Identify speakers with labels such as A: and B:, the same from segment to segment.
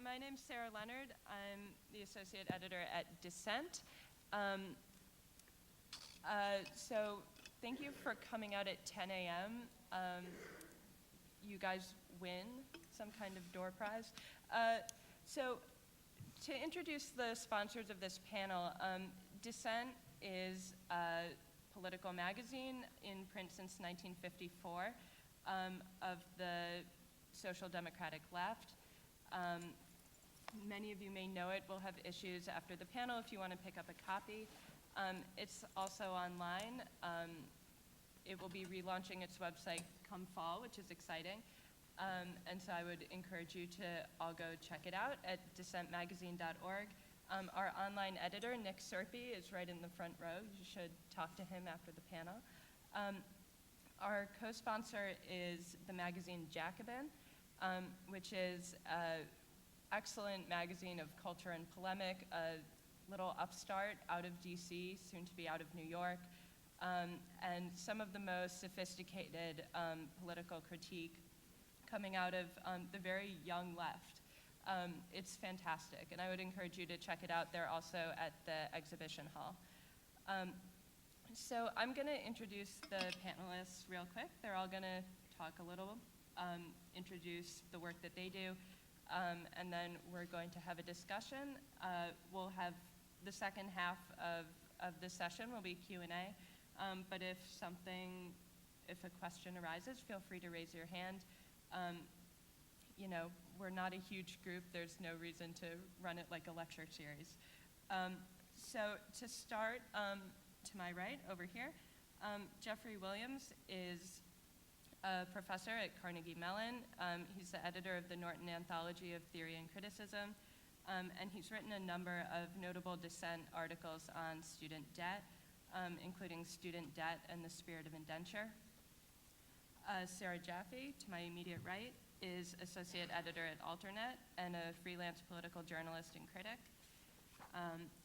A: My name's Sarah Leonard. I'm the associate editor at Dissent. So thank you for coming out at 10 a.m. You guys win some kind of door prize. So to introduce the sponsors of this panel, Dissent is a political magazine in print since 1954 of the social democratic left. Many of you may know it. We'll have issues after the panel if you want to pick up a copy. It's also online. It will be relaunching its website come fall, which is exciting. And so I would encourage you to all go check it out at dissentmagazine.org. Our online editor, Nick Serpy, is right in the front row. You should talk to him after the panel. Our co-sponsor is the magazine Jacobin, which is an excellent magazine of culture and polemic, a little upstart out of DC, soon to be out of New York, and some of the most sophisticated political critique coming out of the very young left. It's fantastic, and I would encourage you to check it out. They're also at the exhibition hall. So I'm going to introduce the panelists real quick. They're all going to talk a little, introduce the work that they do, and then we're going to have a discussion. We'll have the second half of the session will be Q&A, but if a question arises, feel free to raise your hand. You know, we're not a huge group. There's no reason to run it like a lecture series. So to start, to my right over here, Jeffrey Williams is a professor at Carnegie Mellon. He's the editor of the Norton Anthology of Theory and Criticism, and he's written a number of notable dissent articles on student debt, including Student Debt and the Spirit of Indenture. Sarah Jaffe, to my immediate right, is associate editor at Alternet and a freelance political journalist and critic.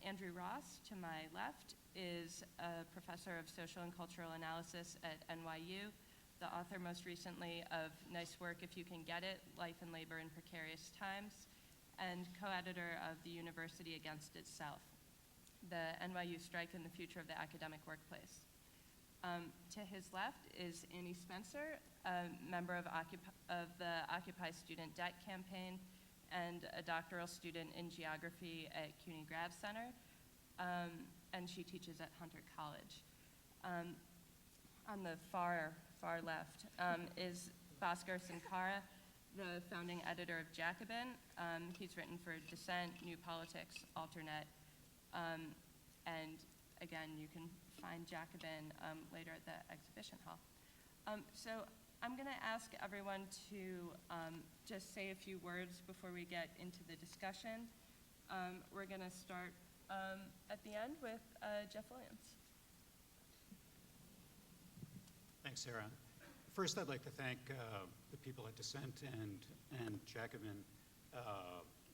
A: Andrew Ross, to my left, is a professor of social and cultural analysis at NYU, the author most recently of Nice Work If You Can Get It, Life and Labor in Precarious Times, and co-editor of The University Against Itself, the NYU Strike and the Future of the Academic Workplace. To his left is Annie Spencer, a member of the Occupy Student Debt Campaign and a doctoral student in geography at CUNY Grad Center, and she teaches at Hunter College. On the far left is Bhaskar Sunkara, the founding editor of Jacobin. He's written for Dissent, New Politics, Alternet, and again, you can find Jacobin later at the exhibition hall. So I'm going to ask everyone to just say a few words before we get into the discussion. We're going to start at the end with Jeff Williams.
B: Thanks, Sarah. First, I'd like to thank the people at Dissent and Jacobin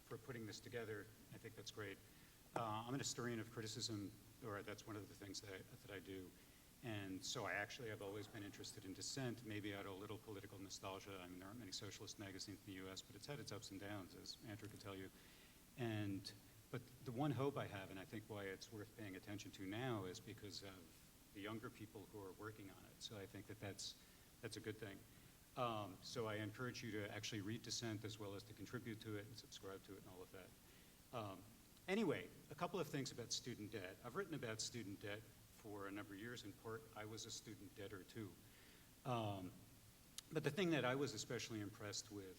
B: for putting this together. I think that's great. I'm an historian of criticism, or that's one of the things that I do. And so I actually have always been interested in dissent, maybe out of a little political nostalgia. I mean, there aren't many socialist magazines in the US, but it's had its ups and downs, as Andrew can tell you. But the one hope I have, and I think why it's worth paying attention to now, is because of the younger people who are working on it. So I think that's a good thing. So I encourage you to actually read Dissent as well as to contribute to it and subscribe to it and all of that. Anyway, a couple of things about student debt. I've written about student debt for a number of years. In part, I was a student debtor too. But the thing that I was especially impressed with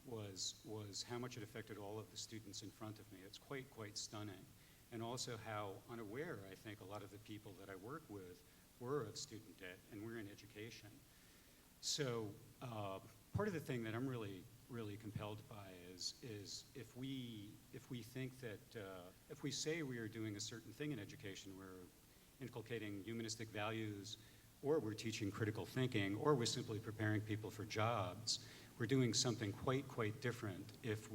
B: was how much it affected all of the students in front of me. It's quite stunning. And also how unaware, I think, a lot of the people that I work with were of student debt, and we're in education. So part of the thing that I'm really compelled by is if we think that, if we say we are doing a certain thing in education, we're inculcating humanistic values, or we're teaching critical thinking, or we're simply preparing people for jobs, we're doing something quite different if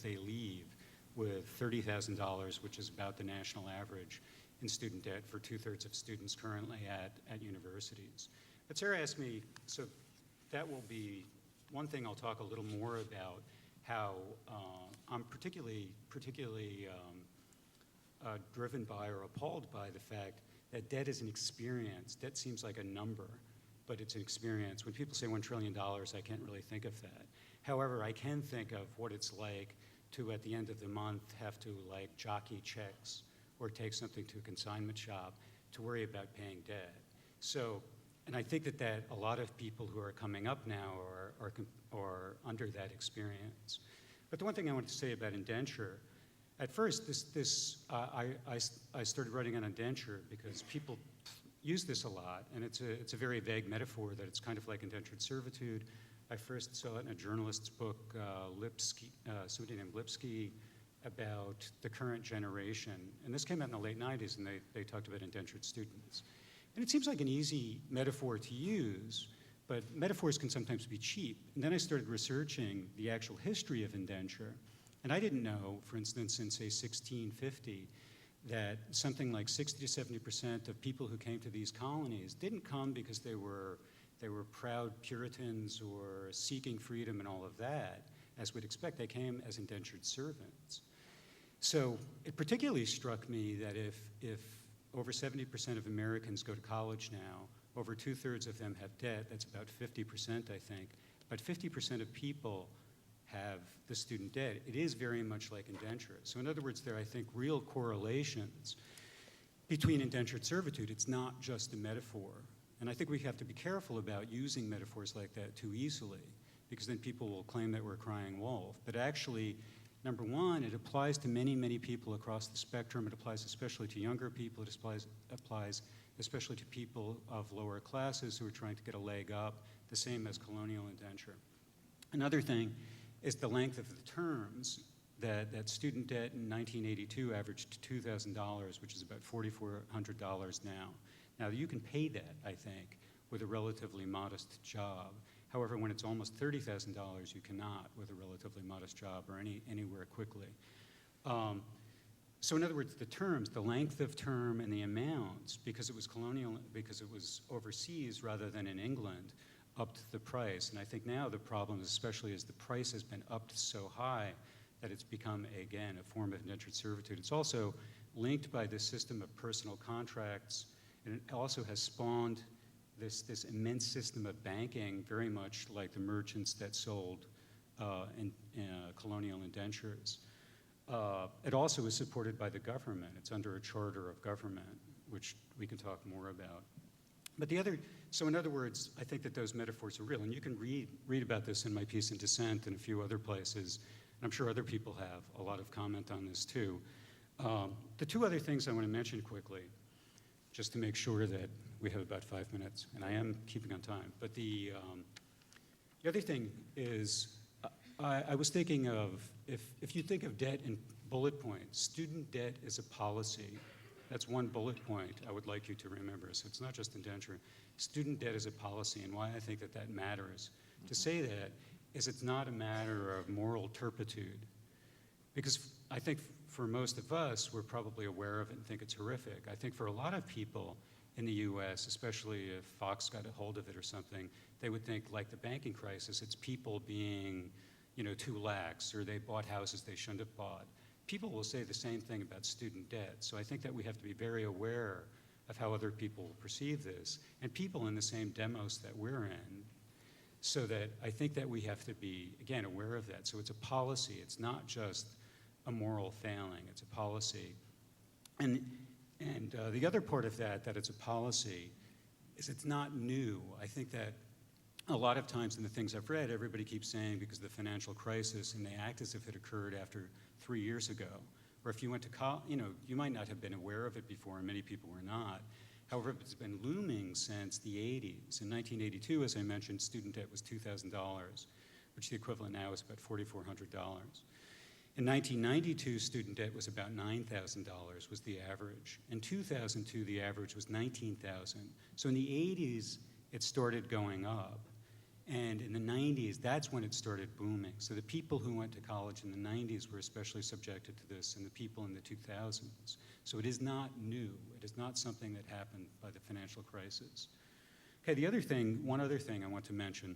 B: they leave with $30,000, which is about the national average in student debt for 2/3 of students currently at universities. But Sarah asked me, so that will be one thing I'll talk a little more about, how I'm particularly driven by or appalled by the fact that debt is an experience. Debt seems like a number, but it's an experience. When people say $1 trillion, I can't really think of that. However, I can think of what it's like to, at the end of the month, have to like jockey checks or take something to a consignment shop to worry about paying debt. So, and I think that a lot of people who are coming up now are under that experience. But the one thing I want to say about indenture, at first, I started writing on indenture because people use this a lot, and it's a very vague metaphor that it's kind of like indentured servitude. I first saw it in a journalist's book, somebody named Lipsky, about the current generation. And this came out in the late 90s, and they talked about indentured students. And it seems like an easy metaphor to use, but metaphors can sometimes be cheap. And then I started researching the actual history of indenture. And I didn't know, for instance, in say 1650, that something like 60 to 70% of people who came to these colonies didn't come because they were proud Puritans or seeking freedom and all of that, as we'd expect. They came as indentured servants. So it particularly struck me that if over 70% of Americans go to college now, over 2/3 of them have debt, that's about 50%, I think, but 50% of people have the student debt. It is very much like indenture. So in other words, there are, I think, real correlations between indentured servitude. It's not just a metaphor. And I think we have to be careful about using metaphors like that too easily, because then people will claim that we're crying wolf. But actually, number one, it applies to many, many people across the spectrum. It applies especially to younger people. It applies especially to people of lower classes who are trying to get a leg up, the same as colonial indenture. Another thing is the length of the terms. That student debt in 1982 averaged $2,000, which is about $4,400 now. Now, you can pay that, I think, with a relatively modest job. However, when it's almost $30,000, you cannot with a relatively modest job or anywhere quickly. So in other words, the terms, the length of term and the amounts, because it was colonial, because it was overseas rather than in England, upped the price. And I think now the problem, especially as the price has been upped so high, that it's become, again, a form of indentured servitude. It's also linked by this system of personal contracts, and it also has spawned this immense system of banking, very much like the merchants that sold colonial indentures. It also is supported by the government. It's under a charter of government, which we can talk more about. But so in other words, I think that those metaphors are real. And you can read about this in my piece in Dissent and a few other places. And I'm sure other people have a lot of comment on this too. The two other things I want to mention quickly, just to make sure that we have about 5 minutes, and I am keeping on time. But the other thing is, I was thinking of, if you think of debt in bullet points, student debt is a policy. That's one bullet point I would like you to remember. So it's not just indenture. Student debt is a policy, and why I think that matters. To say that is it's not a matter of moral turpitude. Because I think for most of us, we're probably aware of it and think it's horrific. I think for a lot of people in the US, especially if Fox got a hold of it or something, they would think, like the banking crisis, it's people being, too lax, or they bought houses they shouldn't have bought. People will say the same thing about student debt. So I think that we have to be very aware of how other people perceive this, and people in the same demos that we're in, so that I think that we have to be, again, aware of that. So it's a policy. It's not just a moral failing. It's a policy. And the other part of that it's a policy, is it's not new. I think that a lot of times in the things I've read, everybody keeps saying because of the financial crisis, and they act as if it occurred after 3 years ago. Or if you went to college, you might not have been aware of it before, and many people were not. However, it's been looming since the 80s. In 1982, as I mentioned, student debt was $2,000, which the equivalent now is about $4,400. In 1992, student debt was about $9,000 was the average. In 2002, the average was $19,000. So in the 80s, it started going up. And in the 90s, that's when it started booming. So the people who went to college in the 90s were especially subjected to this, and the people in the 2000s. So it is not new. It is not something that happened by the financial crisis. Okay, one other thing I want to mention,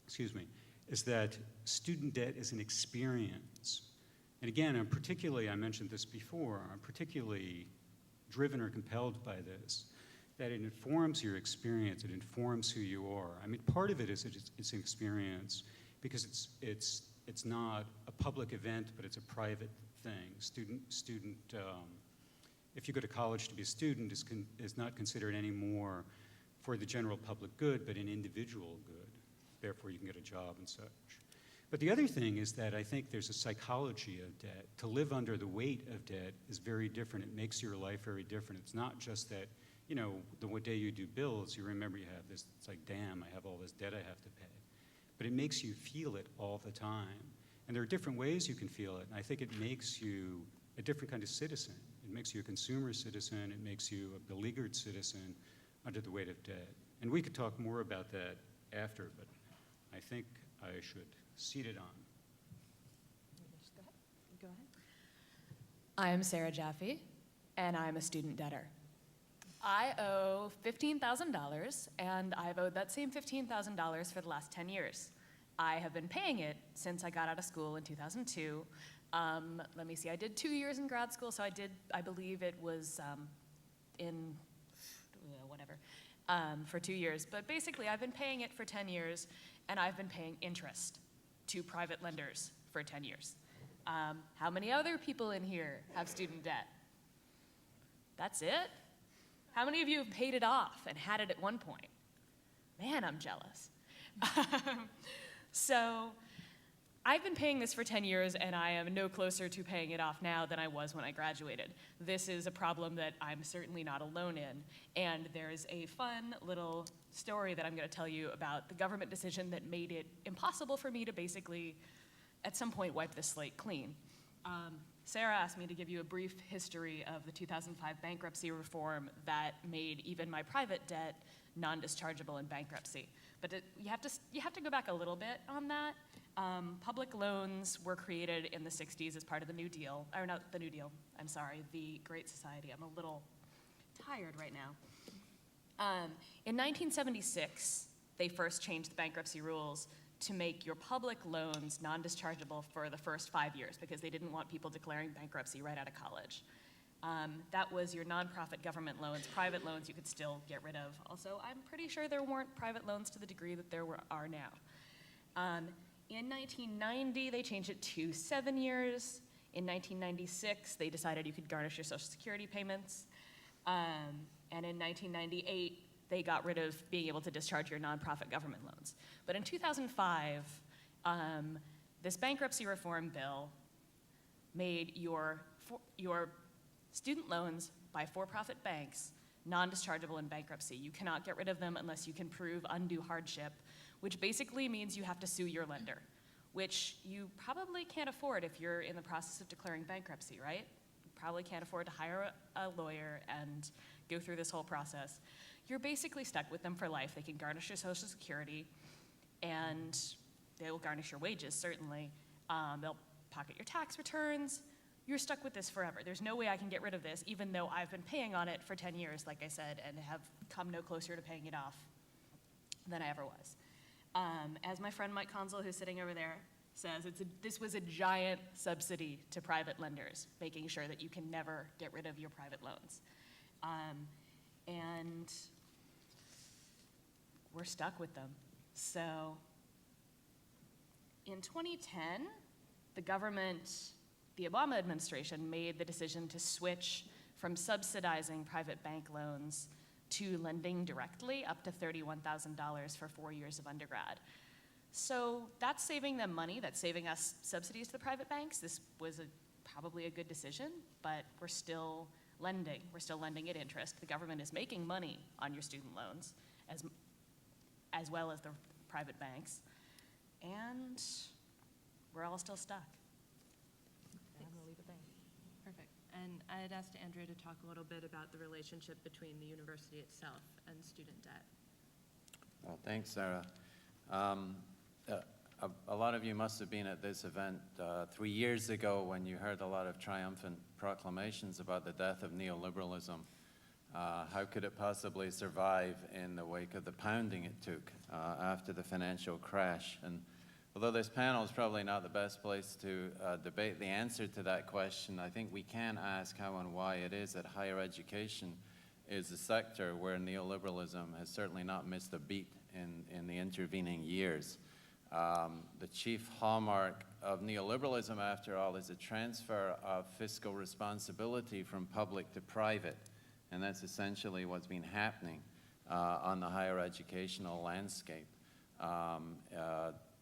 B: excuse me, is that student debt is an experience. And again, I mentioned this before, I'm particularly driven or compelled by this, that it informs your experience, it informs who you are. I mean, part of it is it's an experience because it's not a public event, but it's a private thing. If you go to college to be a student, is not considered anymore for the general public good, but an individual good. Therefore, you can get a job and such. But the other thing is that I think there's a psychology of debt. To live under the weight of debt is very different. It makes your life very different. It's not just that, you know, the day you do bills, you remember you have this, it's like, damn, I have all this debt I have to pay. But it makes you feel it all the time. And there are different ways you can feel it, and I think it makes you a different kind of citizen. It makes you a consumer citizen, it makes you a beleaguered citizen under the weight of debt. And we could talk more about that after, but I think I should cede it on.
C: Go ahead. I am Sarah Jaffe, and I'm a student debtor. I owe $15,000, and I've owed that same $15,000 for the last 10 years. I have been paying it since I got out of school in 2002. Let me see, I did 2 years in grad school, so I believe it was for 2 years. But basically, I've been paying it for 10 years, and I've been paying interest to private lenders for 10 years. How many other people in here have student debt? That's it? How many of you have paid it off and had it at one point? Man, I'm jealous. So I've been paying this for 10 years, and I am no closer to paying it off now than I was when I graduated. This is a problem that I'm certainly not alone in, and there's a fun little story that I'm going to tell you about the government decision that made it impossible for me to basically, at some point, wipe the slate clean. Sarah asked me to give you a brief history of the 2005 bankruptcy reform that made even my private debt non-dischargeable in bankruptcy. But you have to go back a little bit on that. Public loans were created in the 60s as part of the New Deal, or not the New Deal, I'm sorry, the Great Society. I'm a little tired right now. In 1976, they first changed the bankruptcy rules to make your public loans non-dischargeable for the first 5 years because they didn't want people declaring bankruptcy right out of college. That was your nonprofit government loans. Private loans you could still get rid of. Also, I'm pretty sure there weren't private loans to the degree that are now. In 1990, they changed it to 7 years. In 1996, they decided you could garnish your Social Security payments. And in 1998, they got rid of being able to discharge your nonprofit government loans. But in 2005, this bankruptcy reform bill made your student loans by for-profit banks non-dischargeable in bankruptcy. You cannot get rid of them unless you can prove undue hardship, which basically means you have to sue your lender, which you probably can't afford if you're in the process of declaring bankruptcy, right? You probably can't afford to hire a lawyer and go through this whole process. You're basically stuck with them for life. They can garnish your Social Security, and they will garnish your wages, certainly. They'll pocket your tax returns. You're stuck with this forever. There's no way I can get rid of this, even though I've been paying on it for 10 years, like I said, and have come no closer to paying it off than I ever was. As my friend Mike Consul, who's sitting over there, says, this was a giant subsidy to private lenders, making sure that you can never get rid of your private loans. And we're stuck with them. So in 2010, the Obama administration made the decision to switch from subsidizing private bank loans to lending directly up to $31,000 for 4 years of undergrad. So that's saving them money, that's saving us subsidies to the private banks. This was probably a good decision, but we're still lending. We're still lending at interest. The government is making money on your student loans, as well as the private banks. And we're all still stuck. I'm going to leave it there.
A: Perfect. And I had asked Andrea to talk a little bit about the relationship between the university itself and student debt.
D: Well, thanks, Sarah. A lot of you must have been at this event 3 years ago when you heard a lot of triumphant proclamations about the death of neoliberalism. How could it possibly survive in the wake of the pounding it took after the financial crash? And Although this panel is probably not the best place to debate the answer to that question, I think we can ask how and why it is that higher education is a sector where neoliberalism has certainly not missed a beat in the intervening years. The chief hallmark of neoliberalism, after all, is a transfer of fiscal responsibility from public to private, and that's essentially what's been happening on the higher educational landscape.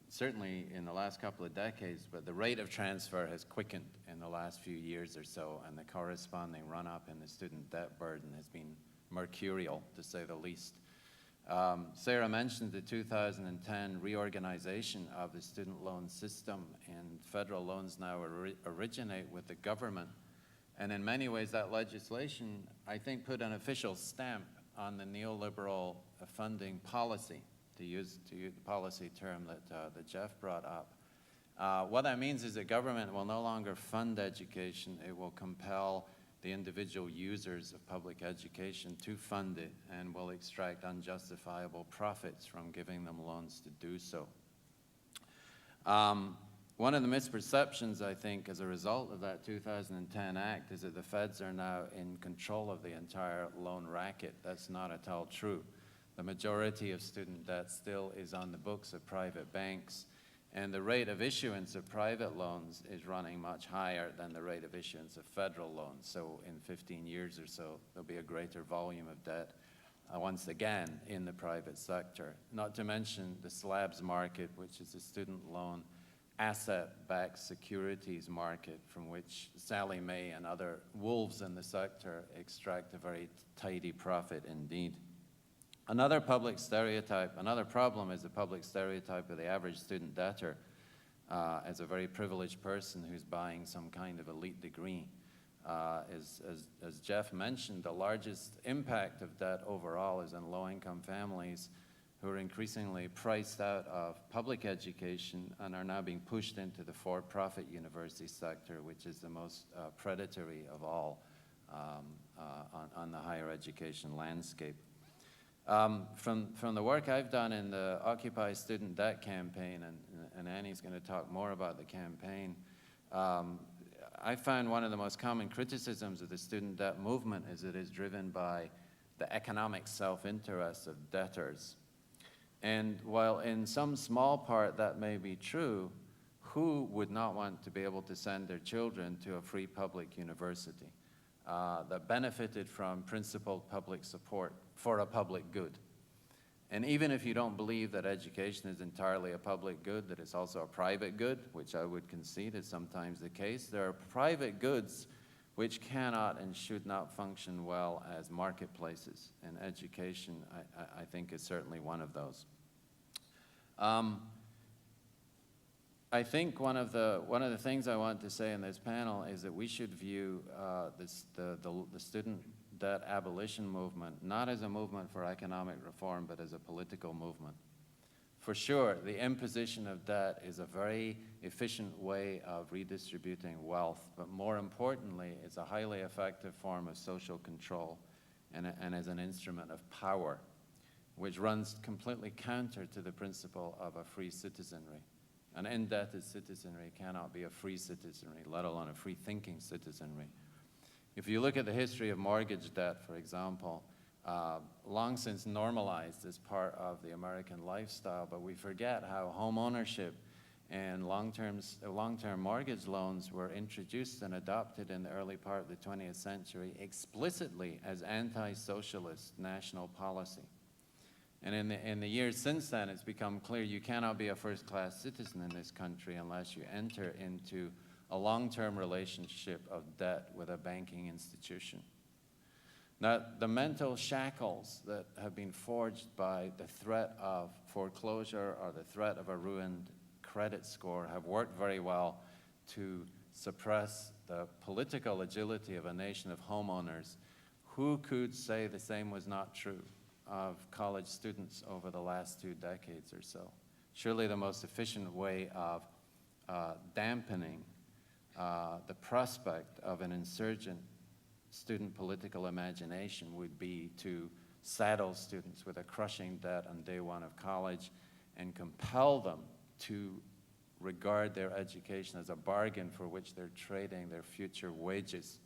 D: Certainly in the last couple of decades, but the rate of transfer has quickened in the last few years or so, and the corresponding run-up in the student debt burden has been mercurial, to say the least. Sarah mentioned the 2010 reorganization of the student loan system, and federal loans now originate with the government. And in many ways, that legislation, I think, put an official stamp on the neoliberal funding policy, to use the policy term that Jeff brought up. What that means is that government will no longer fund education. It will compel the individual users of public education to fund it, and will extract unjustifiable profits from giving them loans to do so. One of the misperceptions, I think, as a result of that 2010 act is that the feds are now in control of the entire loan racket. That's not at all true. The majority of student debt still is on the books of private banks, and the rate of issuance of private loans is running much higher than the rate of issuance of federal loans. So in 15 years or so, there'll be a greater volume of debt once again in the private sector. Not to mention the slabs market, which is a student loan asset-backed securities market from which Sally Mae and other wolves in the sector extract a very tidy profit indeed. Another public stereotype, another problem is the public stereotype of the average student debtor as a very privileged person who's buying some kind of elite degree. As Jeff mentioned, the largest impact of debt overall is in low-income families who are increasingly priced out of public education and are now being pushed into the for-profit university sector, which is the most predatory of all on the higher education landscape. From the work I've done in the Occupy Student Debt campaign, and Annie's going to talk more about the campaign, I found one of the most common criticisms of the student debt movement is it is driven by the economic self-interest of debtors. And while in some small part that may be true, who would not want to be able to send their children to a free public university that benefited from principled public support for a public good? And even if you don't believe that education is entirely a public good, that it's also a private good, which I would concede is sometimes the case, there are private goods which cannot and should not function well as marketplaces, and education, I think, is certainly one of those. I think one of the things I want to say in this panel is that we should view the student debt abolition movement not as a movement for economic reform, but as a political movement. For sure, the imposition of debt is a very efficient way of redistributing wealth, but more importantly, it's a highly effective form of social control and as an instrument of power, which runs completely counter to the principle of a free citizenry. An indebted citizenry cannot be a free citizenry, let alone a free-thinking citizenry. If you look at the history of mortgage debt, for example, long since normalized as part of the American lifestyle, but we forget how home ownership and long-term mortgage loans were introduced and adopted in the early part of the 20th century explicitly as anti-socialist national policy. And in the years since then, it's become clear you cannot be a first-class citizen in this country unless you enter into a long-term relationship of debt with a banking institution. Now, the mental shackles that have been forged by the threat of foreclosure or the threat of a ruined credit score have worked very well to suppress the political agility of a nation of homeowners. Who could say the same was not true of college students over the last 2 decades or so? Surely the most efficient way of dampening the prospect of an insurgent student political imagination would be to saddle students with a crushing debt on day one of college and compel them to regard their education as a bargain for which they're trading their future wages.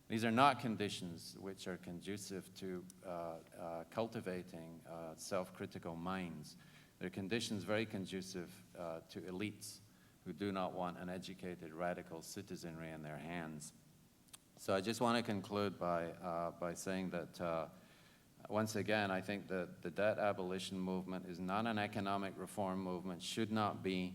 D: These are not conditions which are conducive to cultivating self-critical minds. They're conditions very conducive to elites who do not want an educated, radical citizenry in their hands. So I just want to conclude by saying that, once again, I think that the debt abolition movement is not an economic reform movement, should not be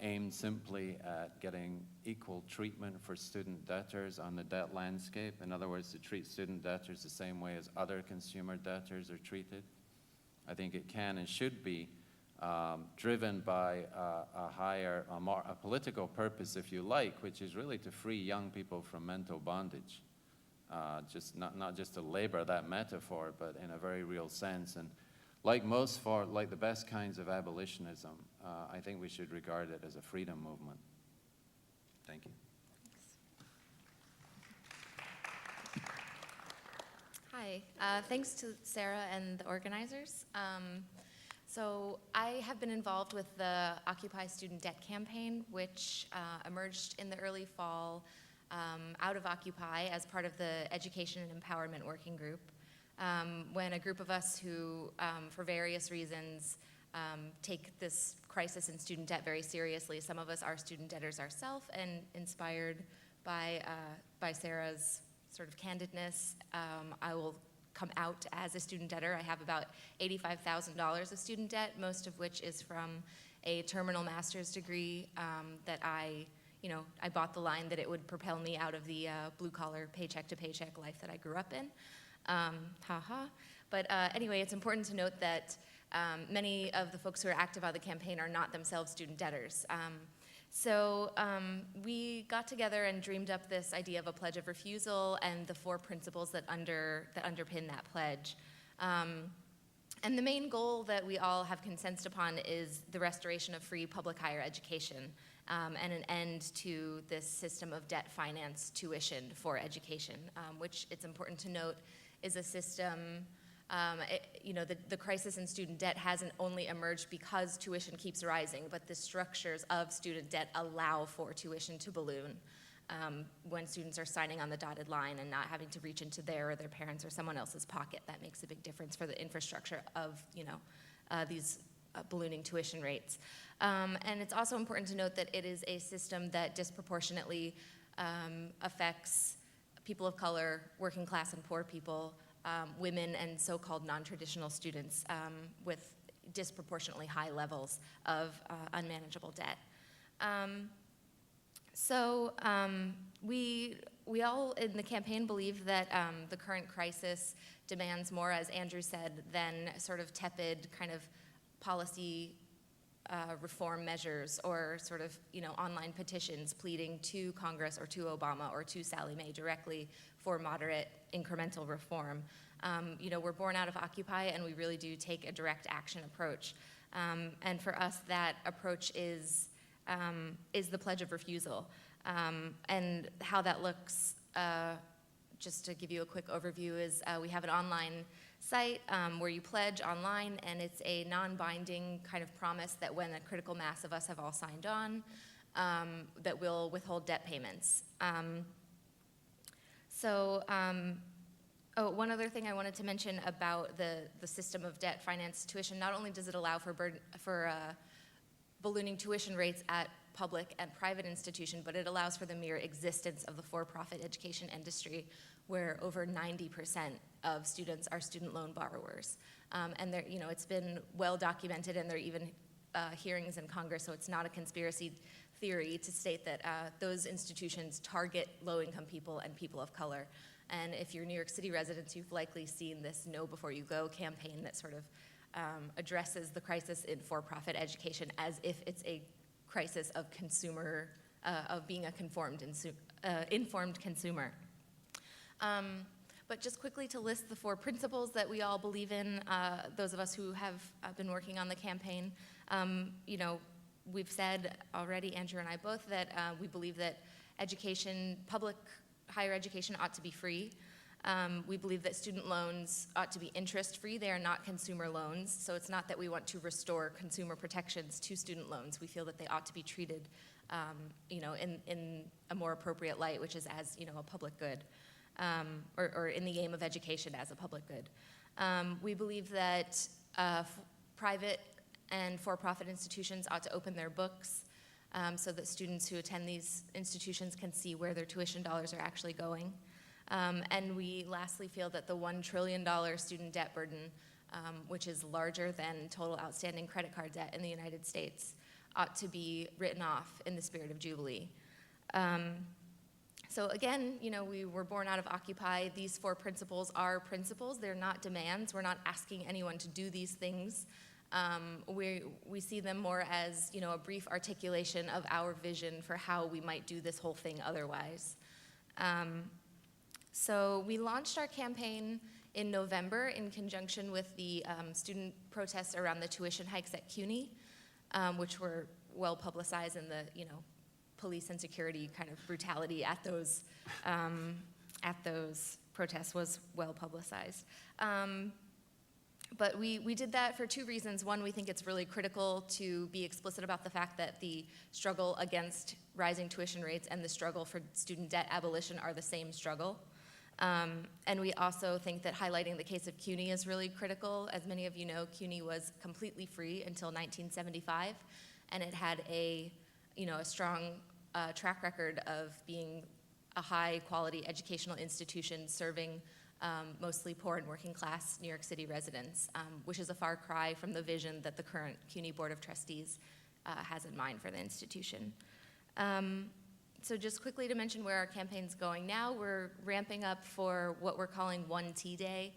D: aimed simply at getting equal treatment for student debtors on the debt landscape. In other words, to treat student debtors the same way as other consumer debtors are treated. I think it can and should be driven by a political purpose, if you like, which is really to free young people from mental bondage. Not just to labor that metaphor, but in a very real sense. And like the best kinds of abolitionism, I think we should regard it as a freedom movement. Thank you.
E: Hi, thanks to Sarah and the organizers. So I have been involved with the Occupy Student Debt Campaign, which emerged in the early fall out of Occupy as part of the Education and Empowerment Working Group, when a group of us who, for various reasons, take this crisis in student debt very seriously. Some of us are student debtors ourselves, and inspired by Sarah's sort of candidness, I will come out as a student debtor. I have about $85,000 of student debt, most of which is from a terminal master's degree that I bought the line that it would propel me out of the blue-collar, paycheck-to-paycheck life that I grew up in. But anyway, it's important to note that many of the folks who are active on the campaign are not themselves student debtors. So we got together and dreamed up this idea of a pledge of refusal and the 4 principles that underpin that pledge. And the main goal that we all have consensus upon is the restoration of free public higher education and an end to this system of debt finance tuition for education, which it's important to note is a system. The crisis in student debt hasn't only emerged because tuition keeps rising, but the structures of student debt allow for tuition to balloon when students are signing on the dotted line and not having to reach into their or their parents' or someone else's pocket. That makes a big difference for the infrastructure of these ballooning tuition rates. And it's also important to note that it is a system that disproportionately affects people of color, working class and poor people, women and so-called non-traditional students with disproportionately high levels of unmanageable debt. We all in the campaign believe that the current crisis demands more, as Andrew said, than sort of tepid kind of policy reform measures or sort of online petitions pleading to Congress or to Obama or to Sallie Mae directly for moderate incremental reform. We're born out of Occupy, and we really do take a direct action approach. And for us, that approach is the pledge of refusal. And how that looks, just to give you a quick overview, is we have an online site where you pledge online, and it's a non-binding kind of promise that when a critical mass of us have all signed on, that we'll withhold debt payments. One other thing I wanted to mention about the system of debt finance tuition, not only does it allow for ballooning tuition rates at public and private institutions, but it allows for the mere existence of the for-profit education industry, where over 90% of students are student loan borrowers. And it's been well documented, and there are even hearings in Congress, so it's not a conspiracy theory to state that those institutions target low-income people and people of color. And if you're New York City residents, you've likely seen this Know Before You Go campaign that sort of addresses the crisis in for-profit education as if it's a crisis of consumer, of being a informed consumer. But just quickly to list the 4 principles that we all believe in, those of us who have been working on the campaign, we've said already, Andrew and I both, that we believe that education, public higher education ought to be free. We believe that student loans ought to be interest-free. They are not consumer loans, so it's not that we want to restore consumer protections to student loans. We feel that they ought to be treated, in a more appropriate light, which is as, a public good, or in the aim of education as a public good. We believe that private and for-profit institutions ought to open their books so that students who attend these institutions can see where their tuition dollars are actually going. And we lastly feel that the $1 trillion student debt burden, which is larger than total outstanding credit card debt in the United States, ought to be written off in the spirit of Jubilee. So again, we were born out of Occupy. These 4 principles are principles. They're not demands. We're not asking anyone to do these things. We see them more as, a brief articulation of our vision for how we might do this whole thing otherwise. So we launched our campaign in November in conjunction with the student protests around the tuition hikes at CUNY, which were well publicized, and the police and security kind of brutality at those protests was well publicized. But we did that for 2 reasons. One, we think it's really critical to be explicit about the fact that the struggle against rising tuition rates and the struggle for student debt abolition are the same struggle. And we also think that highlighting the case of CUNY is really critical. As many of you know, CUNY was completely free until 1975, and it had a strong track record of being a high-quality educational institution serving mostly poor and working-class New York City residents, which is a far cry from the vision that the current CUNY Board of Trustees has in mind for the institution. So just quickly to mention where our campaign's going now, we're ramping up for what we're calling 1T Day,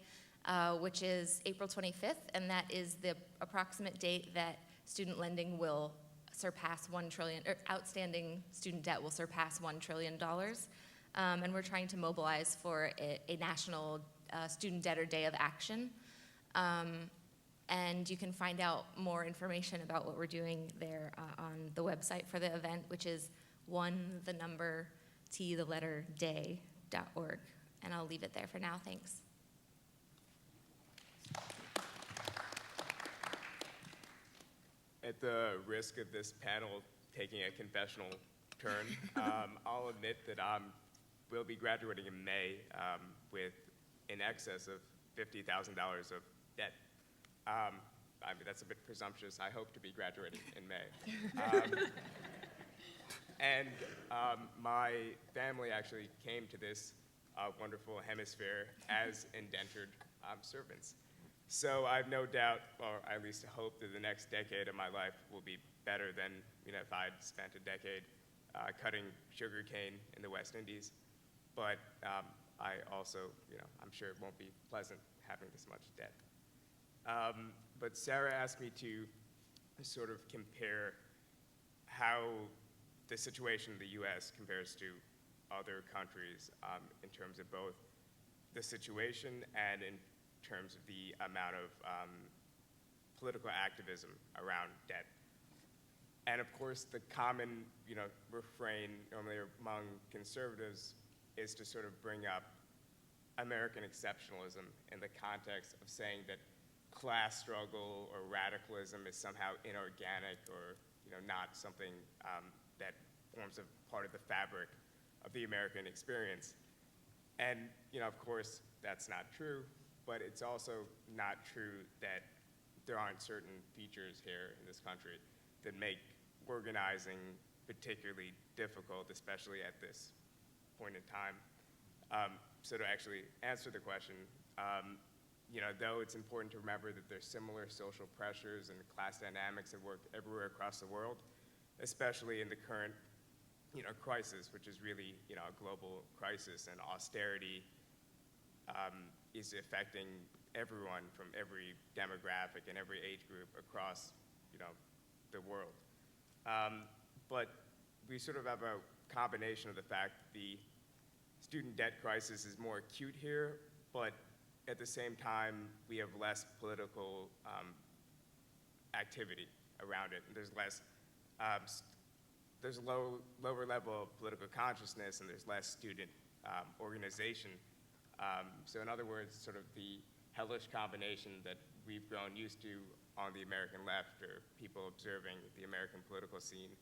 E: which is April 25th, and that is the approximate date that student lending will surpass $1 trillion, or outstanding student debt will surpass $1 trillion. And we're trying to mobilize for a national student debtor day of action. And you can find out more information about what we're doing there on the website for the event, which is 1day.org. And I'll leave it there for now. Thanks.
F: At the risk of this panel taking a confessional turn, I'll admit that I will be graduating in May with in excess of $50,000 of debt. I mean, that's a bit presumptuous. I hope to be graduating in May. And my family actually came to this wonderful hemisphere as indentured servants. So I have no doubt, or at least hope, that the next decade of my life will be better than if I'd spent a decade cutting sugarcane in the West Indies. But I also, I'm sure it won't be pleasant having this much debt. But Sarah asked me to sort of compare how the situation in the US compares to other countries in terms of both the situation and in terms of the amount of political activism around debt. And of course, the common, refrain normally among conservatives is to sort of bring up American exceptionalism in the context of saying that class struggle or radicalism is somehow inorganic or, not something that forms a part of the fabric of the American experience. And, of course, that's not true, but it's also not true that there aren't certain features here in this country that make organizing particularly difficult, especially at this point in time. So to actually answer the question, though it's important to remember that there's similar social pressures and class dynamics that work everywhere across the world, especially in the current, crisis, which is really, a global crisis, and austerity is affecting everyone from every demographic and every age group across, the world. But we sort of have a combination of the fact that the student debt crisis is more acute here, but at the same time, we have less political activity around it. And there's less, there's a lower level of political consciousness, and there's less student organization So in other words, sort of the hellish combination that we've grown used to on the American left, or people observing the American political scene,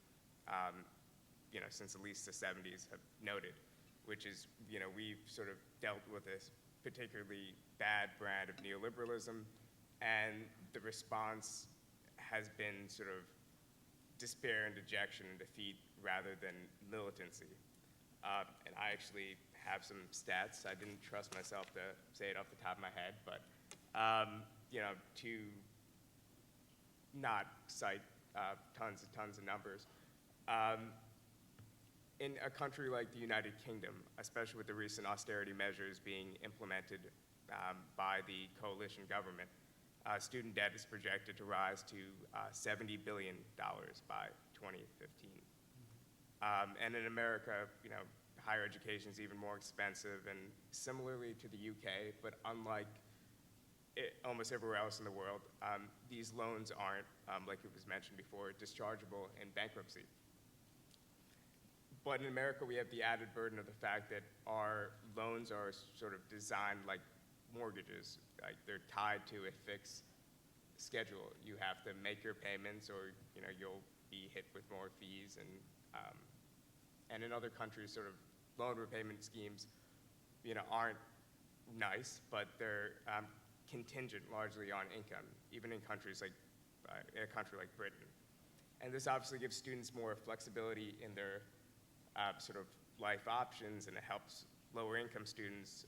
F: since at least the 70s have noted, which is, we've sort of dealt with this particularly bad brand of neoliberalism, and the response has been sort of despair and dejection and defeat rather than militancy. And I actually have some stats. I didn't trust myself to say it off the top of my head, but to not cite tons of numbers. In a country like the United Kingdom, especially with the recent austerity measures being implemented by the coalition government, student debt is projected to rise to $70 billion by 2015. And in America, higher education is even more expensive, and similarly to the UK, but unlike almost everywhere else in the world, these loans aren't, like it was mentioned before, dischargeable in bankruptcy. But in America, we have the added burden of the fact that our loans are sort of designed like mortgages. Like they're tied to a fixed schedule. You have to make your payments, or you'll be hit with more fees. And in other countries, sort of loan repayment schemes, aren't nice, but they're contingent largely on income, even in countries like in a country like Britain. And this obviously gives students more flexibility in their sort of life options, and it helps lower income students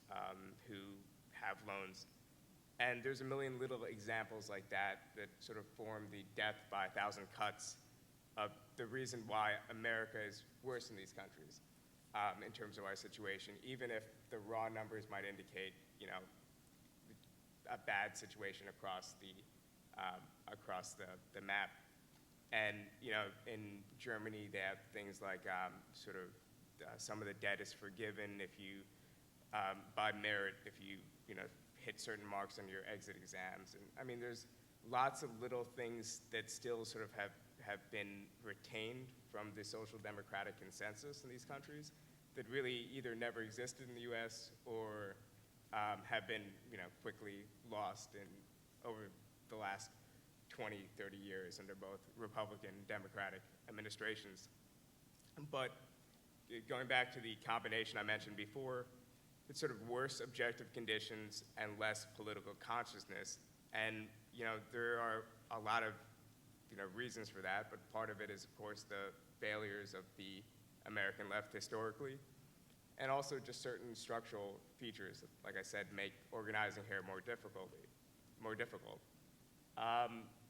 F: who have loans. And there's a million little examples like that sort of form the death by 1,000 cuts of the reason why America is worse in these countries in terms of our situation, even if the raw numbers might indicate, a bad situation across the map. And in Germany, they have things like some of the debt is forgiven if you, by merit, if you hit certain marks on your exit exams. And I mean, there's lots of little things that still sort of have been retained from the social democratic consensus in these countries that really either never existed in the U.S. or have been quickly lost over the last 20, 30 years under both Republican and Democratic administrations. But going back to the combination I mentioned before, it's sort of worse objective conditions and less political consciousness. And there are a lot of reasons for that, but part of it is, of course, the failures of the American left historically, and also just certain structural features that, like I said, make organizing here more difficult.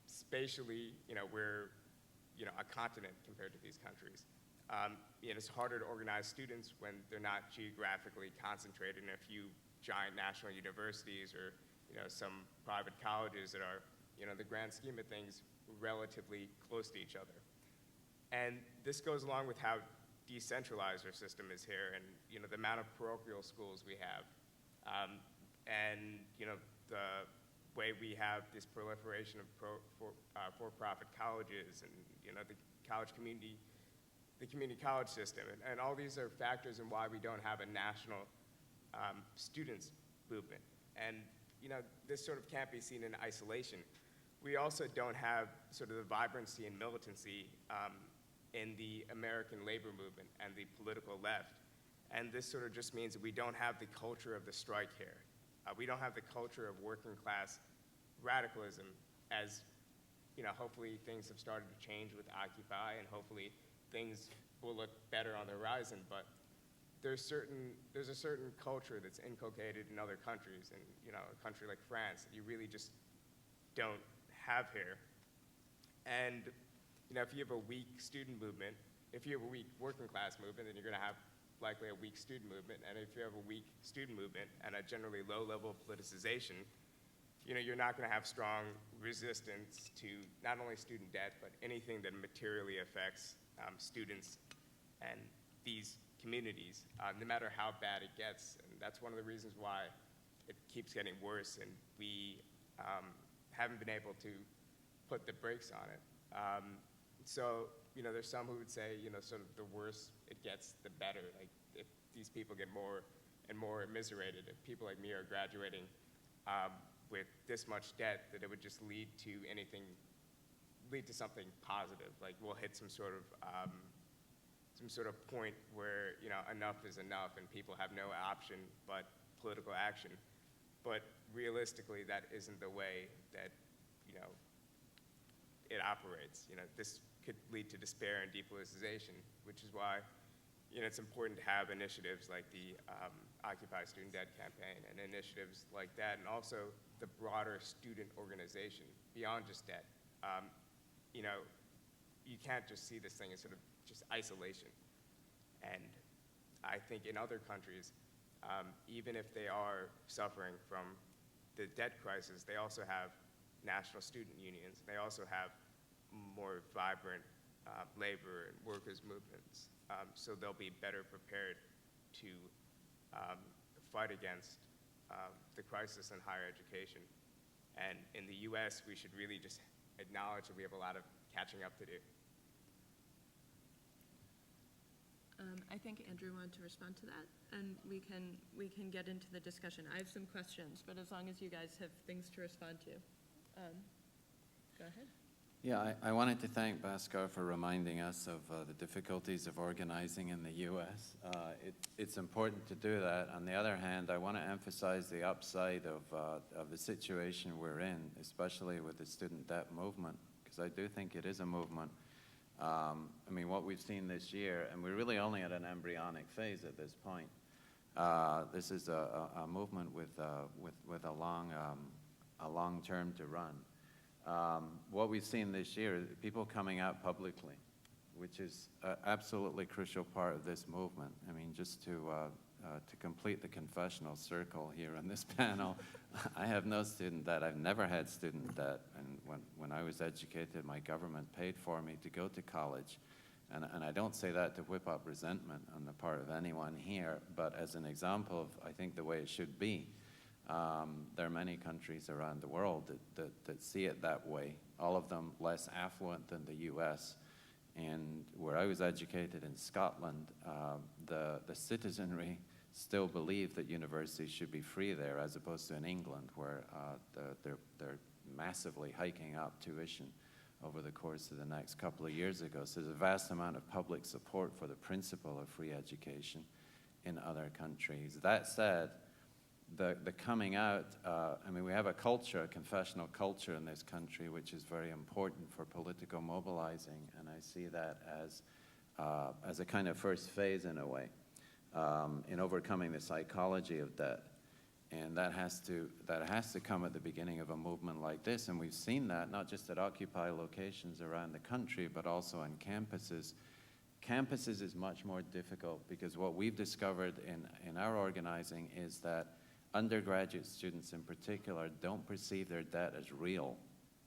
F: Spatially, we're a continent compared to these countries. It's harder to organize students when they're not geographically concentrated in a few giant national universities or some private colleges that are, in the grand scheme of things, relatively close to each other. And this goes along with how decentralized our system is here, and the amount of parochial schools we have, and the way we have this proliferation of for-profit colleges, and the college community, the community college system, and all these are factors in why we don't have a national students movement. And this sort of can't be seen in isolation. We also don't have sort of the vibrancy and militancy in the American labor movement and the political left. And this sort of just means that we don't have the culture of the strike here. We don't have the culture of working class radicalism, as hopefully things have started to change with Occupy, and hopefully things will look better on the horizon. But there's a certain culture that's inculcated in other countries, and a country like France that you really just don't have here. And if you have a weak student movement, if you have a weak working class movement, then you're going to have likely a weak student movement. And if you have a weak student movement and a generally low level of politicization, you're not going to have strong resistance to not only student debt, but anything that materially affects students and these communities, no matter how bad it gets. And that's one of the reasons why it keeps getting worse, and we haven't been able to put the brakes on it. So, there's some who would say, sort of the worse it gets, the better. Like, if these people get more and more immiserated if people like me are graduating with this much debt, that it would just lead to something positive. Like we'll hit some sort of point where enough is enough and people have no option but political action. But realistically, that isn't the way that it operates. This could lead to despair and depoliticization, which is why it's important to have initiatives like the Occupy Student Debt Campaign and initiatives like that, and also the broader student organization beyond just debt. You can't just see this thing as sort of just isolation. And I think in other countries, even if they are suffering from the debt crisis, they also have national student unions. They also have more vibrant labor and workers' movements. So they'll be better prepared to fight against the crisis in higher education. And in the US, we should really just acknowledge that we have a lot of catching up to do.
A: I think Andrew wanted to respond to that, and we can get into the discussion. I have some questions, but as long as you guys have things to respond to, go ahead.
D: Yeah, I wanted to thank Bhaskar for reminding us of the difficulties of organizing in the U.S. It's important to do that. On the other hand, I want to emphasize the upside of the situation we're in, especially with the student debt movement, because I do think it is a movement. I mean, what we've seen this year, and we're really only at an embryonic phase at this point. This is a movement with a long term to run. What we've seen this year is people coming out publicly, which is an absolutely crucial part of this movement. I mean, just to complete the confessional circle here on this panel, I have no student debt. I've never had student debt. And when I was educated, my government paid for me to go to college. And I don't say that to whip up resentment on the part of anyone here, but as an example of, I think, the way it should be. There are many countries around the world that see it that way, all of them less affluent than the US. And where I was educated in Scotland, the citizenry still believe that universities should be free there, as opposed to in England, where they're massively hiking up tuition over the course of the next couple of years ago. So there's a vast amount of public support for the principle of free education in other countries. That said, the coming out, I mean, we have a culture, a confessional culture in this country, which is very important for political mobilizing, and I see that as a kind of first phase in a way, in overcoming the psychology of debt. And that has to come at the beginning of a movement like this, and we've seen that not just at Occupy locations around the country, but also on campuses. Campuses is much more difficult because what we've discovered in our organizing is that undergraduate students in particular don't perceive their debt as real,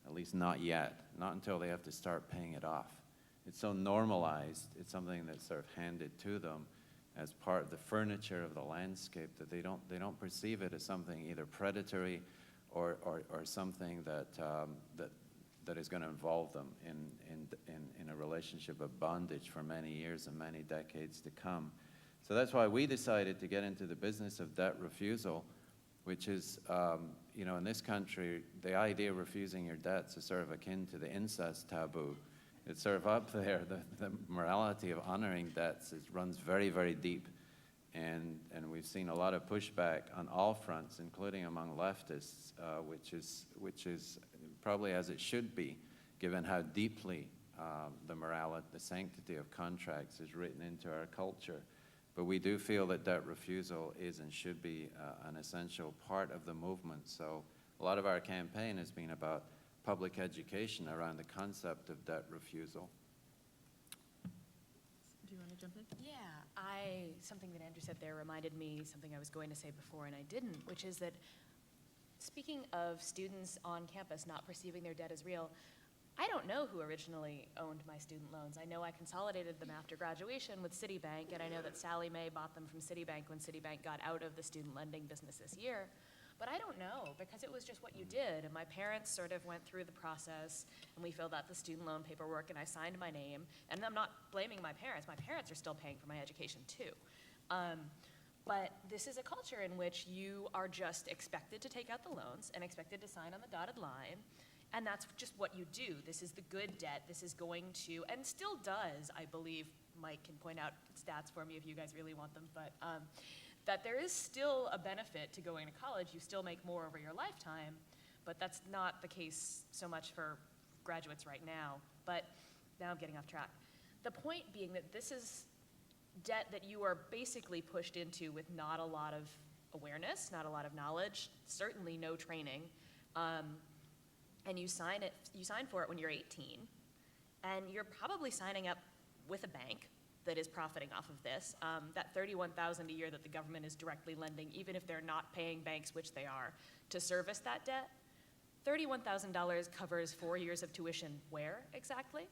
D: at least not yet, not until they have to start paying it off. It's so normalized, it's something that's sort of handed to them as part of the furniture of the landscape that they don't perceive it as something either predatory or something that is going to involve them in a relationship of bondage for many years and many decades to come. So that's why we decided to get into the business of debt refusal, which is, in this country, the idea of refusing your debts is sort of akin to the incest taboo. It's sort of up there. The morality of honoring debts runs very, very deep. And we've seen a lot of pushback on all fronts, including among leftists, which is probably as it should be, given how deeply the morality, the sanctity of contracts is written into our culture. But we do feel that debt refusal is and should be an essential part of the movement. So a lot of our campaign has been about public education around the concept of debt refusal.
A: Do you want to jump in?
C: Yeah, something that Andrew said there reminded me something I was going to say before and I didn't, which is that speaking of students on campus not perceiving their debt as real, I don't know who originally owned my student loans. I know I consolidated them after graduation with Citibank, and I know that Sally Mae bought them from Citibank when Citibank got out of the student lending business this year. But I don't know, because it was just what you did, and my parents sort of went through the process, and we filled out the student loan paperwork, and I signed my name, and I'm not blaming my parents. My parents are still paying for my education, too. But this is a culture in which you are just expected to take out the loans and expected to sign on the dotted line. And that's just what you do. This is the good debt. This is going to, and still does, I believe, Mike can point out stats for me if you guys really want them, but that there is still a benefit to going to college. You still make more over your lifetime, but that's not the case so much for graduates right now. But now I'm getting off track. The point being that this is debt that you are basically pushed into with not a lot of awareness, not a lot of knowledge, certainly no training, and you sign for it when you're 18, and you're probably signing up with a bank that is profiting off of this. That $31,000 a year that the government is directly lending, even if they're not paying banks, which they are, to service that debt, $31,000 covers 4 years of tuition where exactly?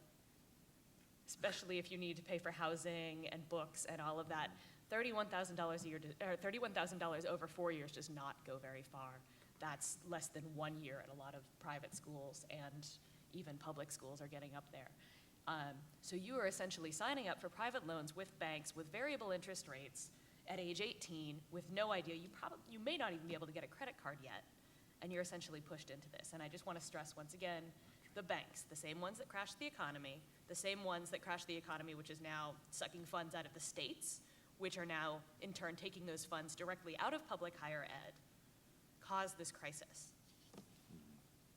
C: Especially if you need to pay for housing and books and all of that. $31,000 a year, or $31,000 over 4 years does not go very far. That's less than 1 year at a lot of private schools, and even public schools are getting up there. So you are essentially signing up for private loans with banks with variable interest rates at age 18 with no idea. You may not even be able to get a credit card yet, and you're essentially pushed into this. And I just want to stress once again, the banks, the same ones that crashed the economy, which is now sucking funds out of the states, which are now in turn taking those funds directly out of public higher ed, caused this crisis.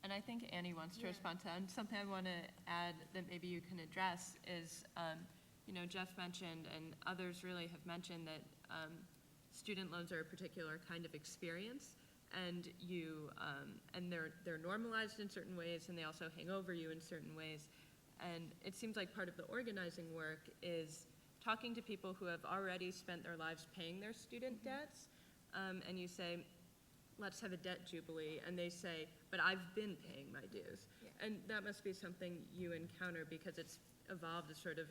A: And I think Annie wants to respond to that. And something I want to add that maybe you can address is, Jeff mentioned, and others really have mentioned, that student loans are a particular kind of experience, and they're normalized in certain ways, and they also hang over you in certain ways. And it seems like part of the organizing work is talking to people who have already spent their lives paying their student debts, and you say, let's have a debt jubilee, and they say, but I've been paying my dues. Yeah. And that must be something you encounter because it's evolved as sort of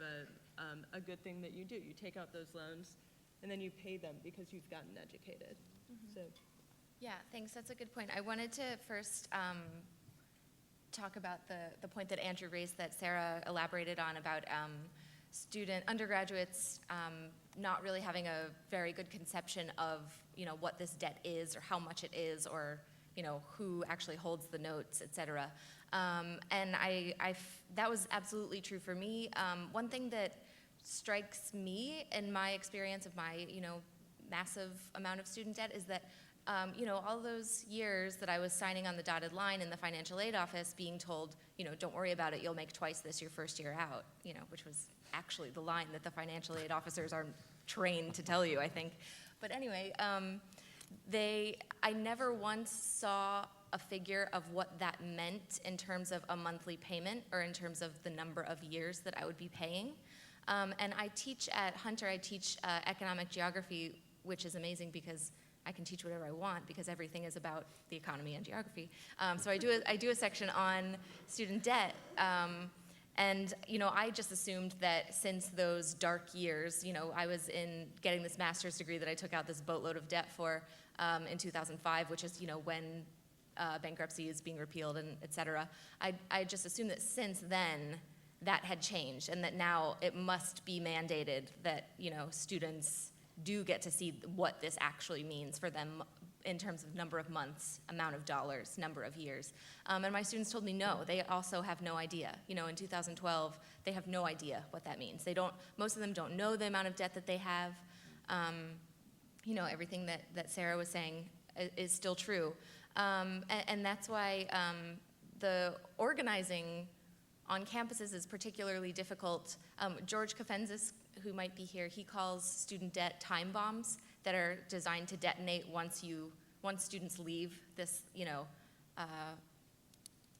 A: a good thing that you do. You take out those loans, and then you pay them because you've gotten educated. Mm-hmm. So.
E: Yeah, thanks. That's a good point. I wanted to first talk about the point that Andrew raised that Sarah elaborated on about undergraduates not really having a very good conception of, what this debt is or how much it is or, who actually holds the notes, et cetera. And that was absolutely true for me. One thing that strikes me in my experience of my, massive amount of student debt is that, all those years that I was signing on the dotted line in the financial aid office being told, don't worry about it, you'll make twice this your first year out, which was actually the line that the financial aid officers are trained to tell you, I think. But anyway, I never once saw a figure of what that meant in terms of a monthly payment or in terms of the number of years that I would be paying. And I teach at Hunter, economic geography, which is amazing because I can teach whatever I want because everything is about the economy and geography. So I do a section on student debt. And, I just assumed that since those dark years, I was getting this master's degree that I took out this boatload of debt for in 2005, which is, when bankruptcy is being repealed and et cetera. I just assumed that since then that had changed and that now it must be mandated that, students do get to see what this actually means for them in terms of number of months, amount of dollars, number of years. And my students told me no, they also have no idea. In 2012, they have no idea what that means. Most of them don't know the amount of debt that they have. Everything that Sarah was saying is still true. And that's why the organizing on campuses is particularly difficult. George Kafenzis, who might be here, he calls student debt time bombs that are designed to detonate once students leave this,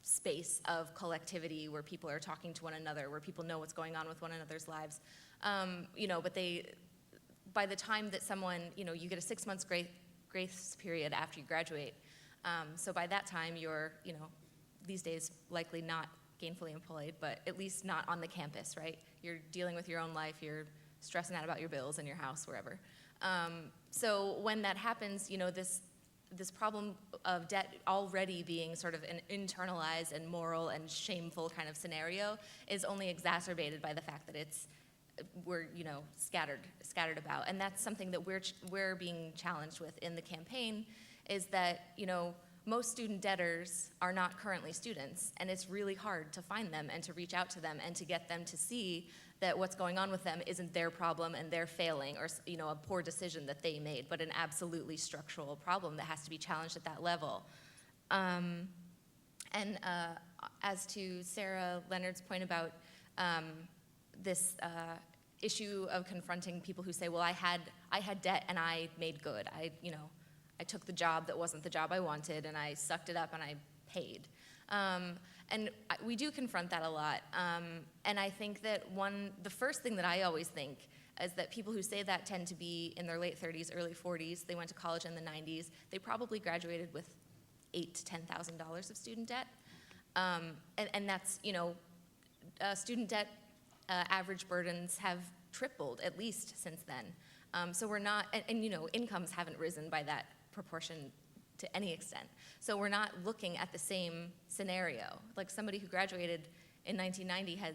E: space of collectivity where people are talking to one another, where people know what's going on with one another's lives. But by the time that someone, you get a 6 months grace period after you graduate. So by that time, you're, these days likely not gainfully employed, but at least not on the campus, right? You're dealing with your own life, you're stressing out about your bills in your house, wherever. So when that happens, this problem of debt already being sort of an internalized and moral and shameful kind of scenario is only exacerbated by the fact that it's were, scattered about. And that's something that we're being challenged with in the campaign, is that, most student debtors are not currently students, and it's really hard to find them and to reach out to them and to get them to see that what's going on with them isn't their problem and they're failing, or a poor decision that they made, but an absolutely structural problem that has to be challenged at that level. As to Sarah Leonard's point about this issue of confronting people who say, well, I had debt and I made good. I took the job that wasn't the job I wanted, and I sucked it up and I paid. We do confront that a lot. And I think that the first thing that I always think is that people who say that tend to be in their late 30s, early 40s. They went to college in the 90s. They probably graduated with $8,000 to $10,000 of student debt. And that's, student debt average burdens have tripled at least since then. So we're not, incomes haven't risen by that proportion to any extent. So we're not looking at the same scenario. Like somebody who graduated in 1990 had,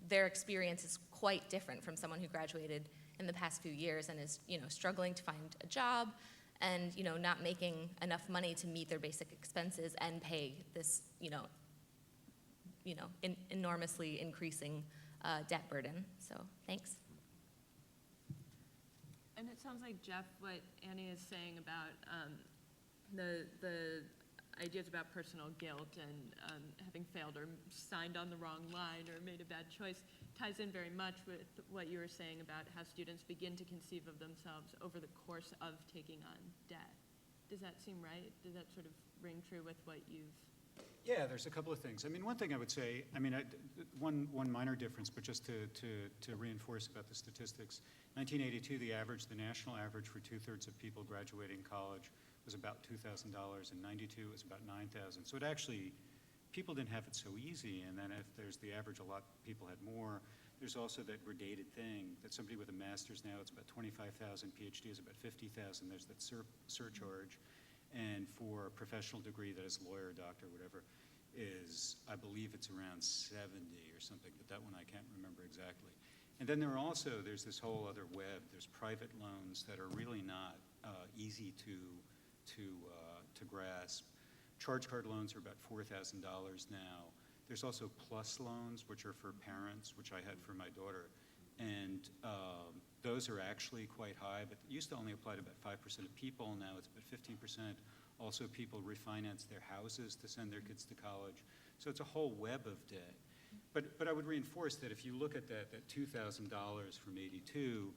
E: their experience is quite different from someone who graduated in the past few years and is, struggling to find a job and, not making enough money to meet their basic expenses and pay this, enormously increasing debt burden. So thanks.
A: And it sounds like, Jeff, what Annie is saying about the ideas about personal guilt and having failed or signed on the wrong line or made a bad choice ties in very much with what you were saying about how students begin to conceive of themselves over the course of taking on debt. Does that seem right? Does that sort of ring true with what you've...
B: Yeah, there's a couple of things. One thing I would say, one minor difference, but just to reinforce about the statistics. 1982, the national average for 2/3 of people graduating college was about $2,000. In 92, it was about $9,000. So it actually, people didn't have it so easy. And then if there's the average, a lot of people had more. There's also that gradated thing that somebody with a master's now, it's about $25,000. PhD is about $50,000. There's that surcharge. And for a professional degree that is lawyer, doctor, whatever, is, I believe it's around 70 or something, but that one I can't remember exactly. And then there's this whole other web. There's private loans that are really not easy to grasp. Charge card loans are about $4,000 now. There's also plus loans, which are for parents, which I had for my daughter. And those are actually quite high, but it used to only apply to about 5% of people. Now it's about 15%. Also, people refinance their houses to send their kids to college. So it's a whole web of debt. But I would reinforce that if you look at that $2,000 from 82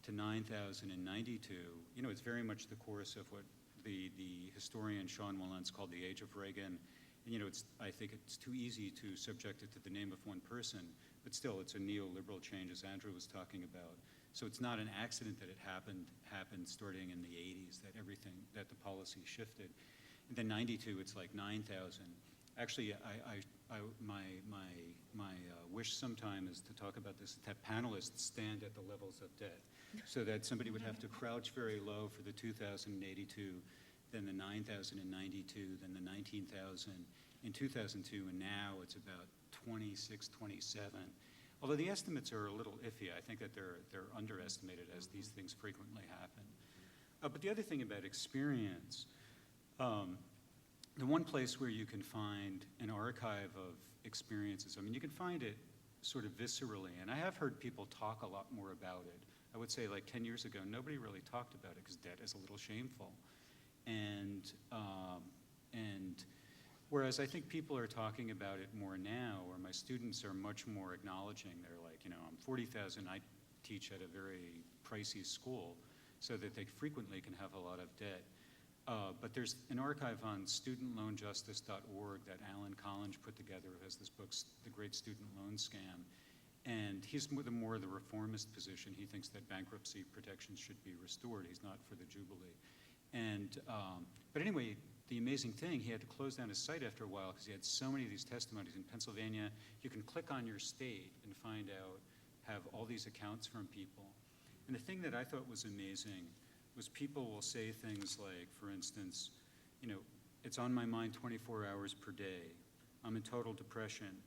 B: to 9,000 in 92, it's very much the course of what the historian Sean Wilentz called the age of Reagan. And I think it's too easy to subject it to the name of one person, but still it's a neoliberal change, as Andrew was talking about. So it's not an accident that it happened starting in the 80s, that the policy shifted. And then 92, it's like 9,000. Actually, my wish sometime is to talk about this, to have panelists stand at the levels of debt, so that somebody would have to crouch very low for the 2,082, then the 9,000 in 92, then the 19,000 in 2002, and now it's about 26, 27. Although the estimates are a little iffy, I think that they're underestimated, as these things frequently happen. But the other thing about experience, the one place where you can find an archive of experiences, you can find it sort of viscerally, and I have heard people talk a lot more about it. I would say like 10 years ago, nobody really talked about it because debt is a little shameful. And whereas I think people are talking about it more now, or my students are much more acknowledging. They're like, I'm 40,000, I teach at a very pricey school, so that they frequently can have a lot of debt. But there's an archive on studentloanjustice.org that Alan Collins put together, who has this book, The Great Student Loan Scam. And he's more the reformist position. He thinks that bankruptcy protections should be restored. He's not for the Jubilee. And, but anyway, the amazing thing, he had to close down his site after a while because he had so many of these testimonies. In Pennsylvania, you can click on your state and find out, have all these accounts from people. And the thing that I thought was amazing was people will say things like, for instance, it's on my mind 24 hours per day. I'm in total depression.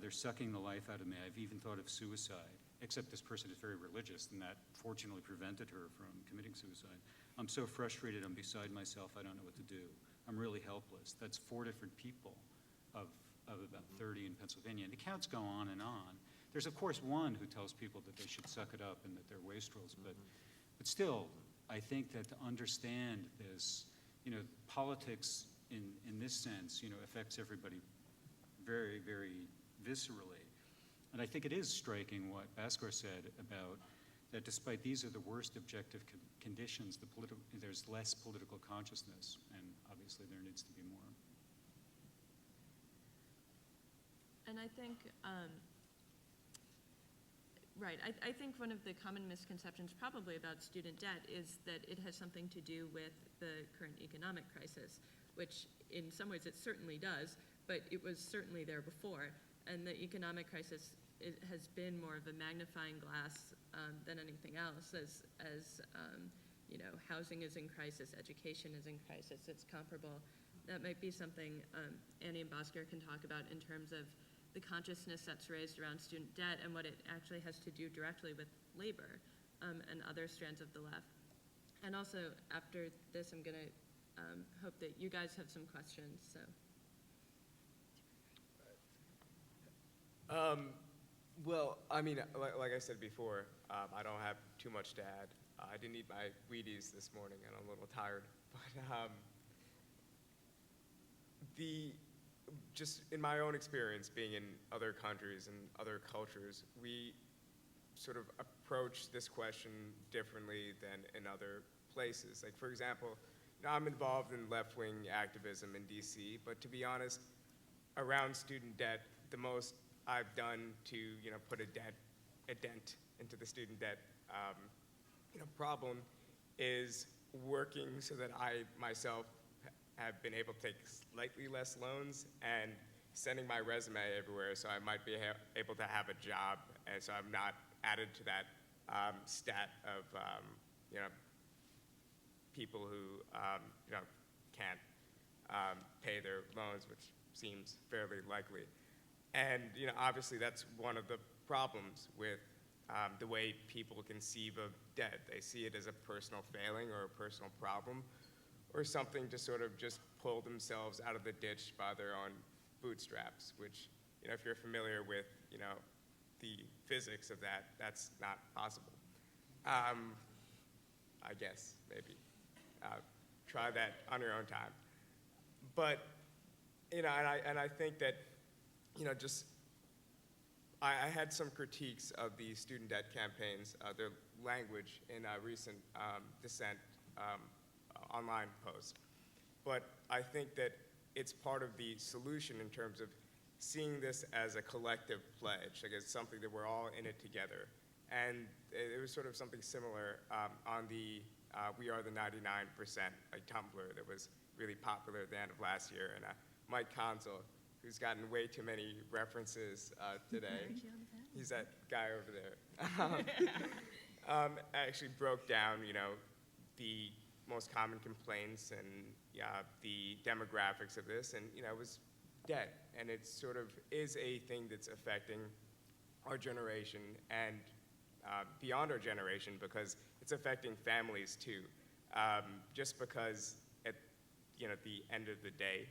B: They're sucking the life out of me. I've even thought of suicide. except this person is very religious, and that fortunately prevented her from committing suicide. I'm so frustrated, I'm beside myself, I don't know what to do. I'm really helpless. That's 4 different people of about 30 in Pennsylvania. And the counts go on and on. There's, of course, one who tells people that they should suck it up and that they're wastrels, but still, I think that to understand this, politics in this sense, affects everybody very, very viscerally. And I think it is striking what Bhaskar said about that despite these are the worst objective conditions, there's less political consciousness, and obviously there needs to be more.
A: And I think, right, I think one of the common misconceptions probably about student debt is that it has something to do with the current economic crisis, which in some ways it certainly does, but it was certainly there before. And the economic crisis has been more of a magnifying glass than anything else, as housing is in crisis, education is in crisis, it's comparable. That might be something Annie and Bhaskar can talk about in terms of the consciousness that's raised around student debt and what it actually has to do directly with labor and other strands of the left. And also, after this, I'm going to hope that you guys have some questions. So.
F: Well, I mean, like I said before, I don't have too much to add. I didn't eat my Wheaties this morning, and I'm a little tired. But just in my own experience, being in other countries and other cultures, we sort of approach this question differently than in other places. Like, for example, I'm involved in left-wing activism in DC, but to be honest, around student debt, the most I've done to put a dent into the student debt problem is working so that I myself have been able to take slightly less loans and sending my resume everywhere so I might be able to have a job, and so I'm not added to that stat of people who can't pay their loans, which seems fairly likely. And obviously that's one of the problems with the way people conceive of debt. They see it as a personal failing or a personal problem, or something to sort of just pull themselves out of the ditch by their own bootstraps, which, if you're familiar with, the physics of that, that's not possible. I guess, maybe. Try that on your own time. But, and I think that, I had some critiques of the student debt campaigns, their language in a recent dissent online post. But I think that it's part of the solution in terms of seeing this as a collective pledge, like it's something that we're all in it together. And it was sort of something similar on the We Are the 99%, like Tumblr, that was really popular at the end of last year. And Mike Consul, who's gotten way too many references today, he's that guy over there, actually broke down, the most common complaints and the demographics of this, and it was debt, and it sort of is a thing that's affecting our generation and beyond our generation, because it's affecting families too. Just because at the end of the day,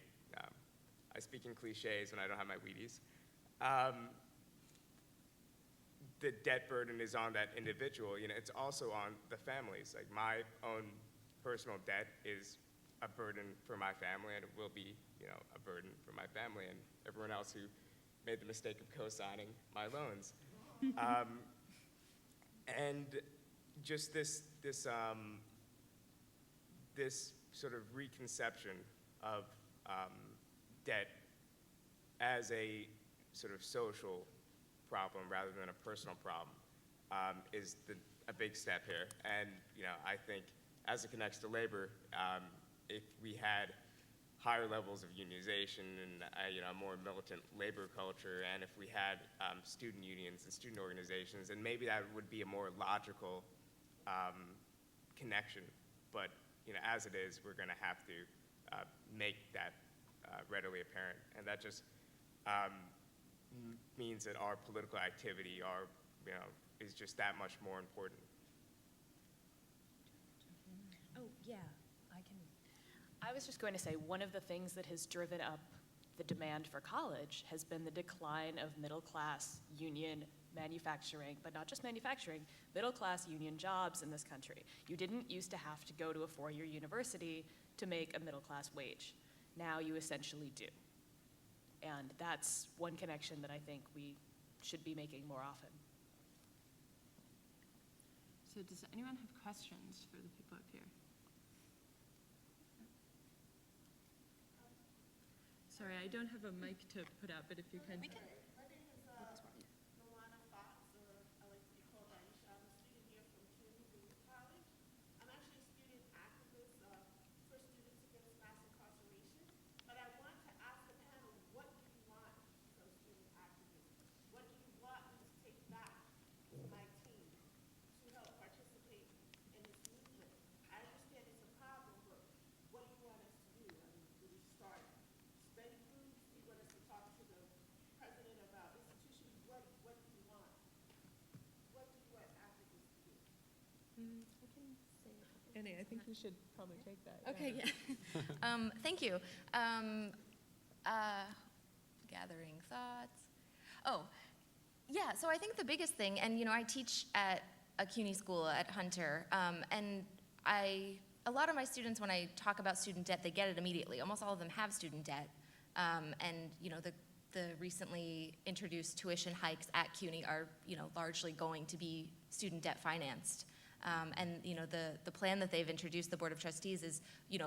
F: I speak in cliches when I don't have my Wheaties. The debt burden is on that individual. It's also on the families. Like my own personal debt is a burden for my family, and it will be, a burden for my family and everyone else who made the mistake of co-signing my loans. And just this sort of reconception of debt as a sort of social problem rather than a personal problem is a big step here. And I think as it connects to labor, if we had higher levels of unionization and a more militant labor culture, and if we had student unions and student organizations, and maybe that would be a more logical connection. But as it is, we're going to have to make that readily apparent, and that just means that our political activity, our is just that much more important.
C: Oh, yeah, I was just going to say, one of the things that has driven up the demand for college has been the decline of middle-class union manufacturing, but not just manufacturing, middle-class union jobs in this country. You didn't used to have to go to a four-year university to make a middle-class wage. Now you essentially do. And that's one connection that I think we should be making more often.
A: So does anyone have questions for the people up here? Sorry, I don't have a mic to put out, but if you can.
C: Annie, I think you should probably take that.
E: Okay, yeah. Thank you. Gathering thoughts. Oh, yeah, so I think the biggest thing, and I teach at a CUNY school at Hunter, and a lot of my students, when I talk about student debt, they get it immediately. Almost all of them have student debt, and the recently introduced tuition hikes at CUNY are largely going to be student debt financed. And the plan that they've introduced, the Board of Trustees, is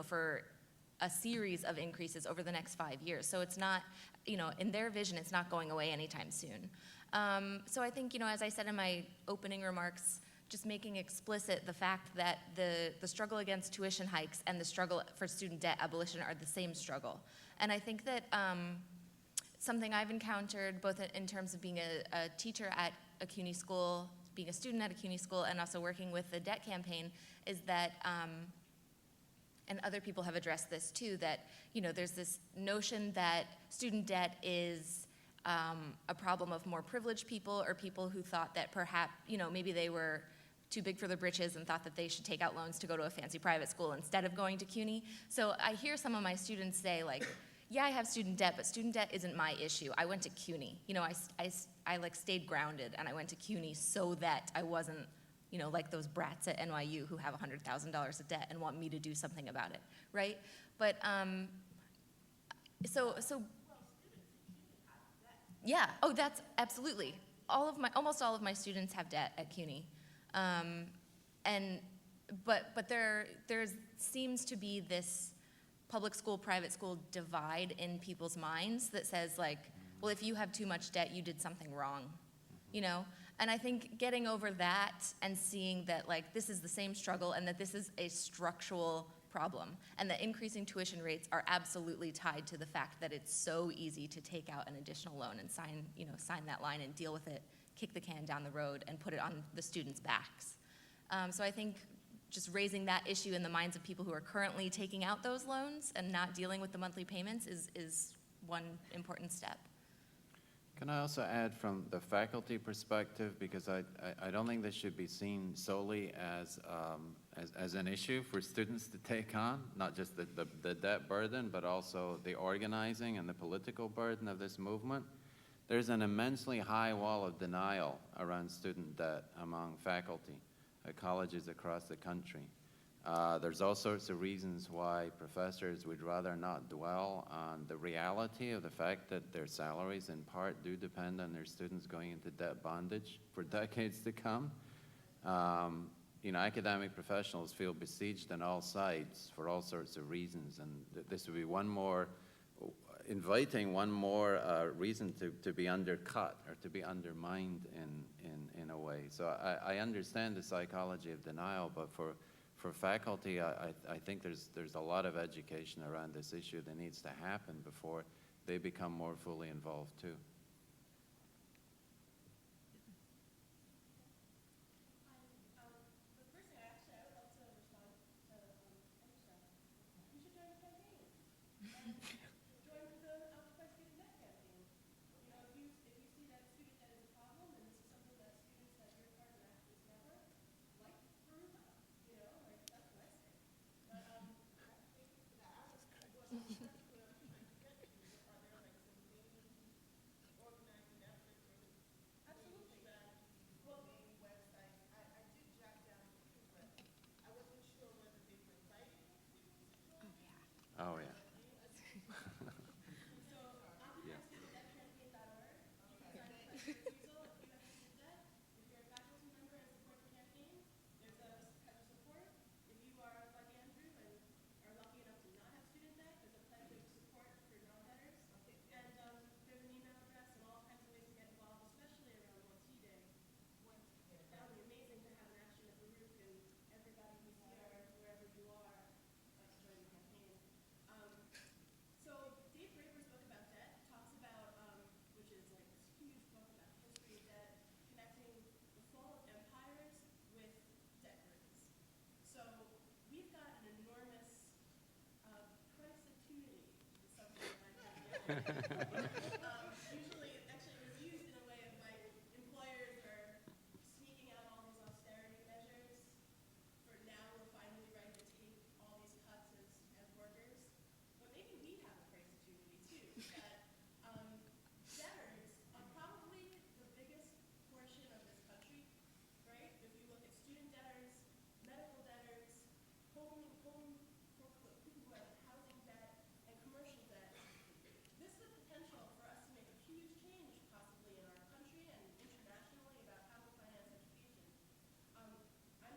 E: for a series of increases over the next 5 years. So it's not, in their vision, it's not going away anytime soon. So I think, as I said in my opening remarks, just making explicit the fact that the struggle against tuition hikes and the struggle for student debt abolition are the same struggle. And I think that something I've encountered, both in terms of being a teacher at a CUNY school, being a student at a CUNY school, and also working with the debt campaign, is that, and other people have addressed this too, that there's this notion that student debt is a problem of more privileged people, or people who thought that perhaps, maybe they were too big for their britches and thought that they should take out loans to go to a fancy private school instead of going to CUNY. So I hear some of my students say, like, yeah, I have student debt, but student debt isn't my issue. I went to CUNY. I stayed grounded, and I went to CUNY so that I wasn't, like those brats at NYU who have $100,000 of debt and want me to do something about it, right? But yeah. Oh, that's absolutely. Almost all of my students have debt at CUNY, but there seems to be this public school, private school divide in people's minds that says, like, well, if you have too much debt, you did something wrong, And I think getting over that and seeing that, like, this is the same struggle and that this is a structural problem, and that increasing tuition rates are absolutely tied to the fact that it's so easy to take out an additional loan and sign that line and deal with it, kick the can down the road and put it on the students' backs. So I think just raising that issue in the minds of people who are currently taking out those loans and not dealing with the monthly payments is one important step.
D: Can I also add from the faculty perspective, because I don't think this should be seen solely as an issue for students to take on, not just the debt burden, but also the organizing and the political burden of this movement. There's an immensely high wall of denial around student debt among faculty at colleges across the country. There's all sorts of reasons why professors would rather not dwell on the reality of the fact that their salaries in part do depend on their students going into debt bondage for decades to come. Academic professionals feel besieged on all sides for all sorts of reasons, and this would be inviting one more reason to be undercut or to be undermined in a way. So I understand the psychology of denial, but for faculty, I think there's a lot of education around this issue that needs to happen before they become more fully involved too.
G: Usually, actually, it was used in a way of like employers are sneaking out all these austerity measures. For now, we're finally ready to take all these cuts as workers. But maybe we have a crisis unity too. That debtors are probably the biggest portion of this country, right? If you look at student debtors, medical debtors, home for people who have housing debt and commercial debt. This is the potential for us to make a huge change possibly in our country and internationally about how we finance education. I'm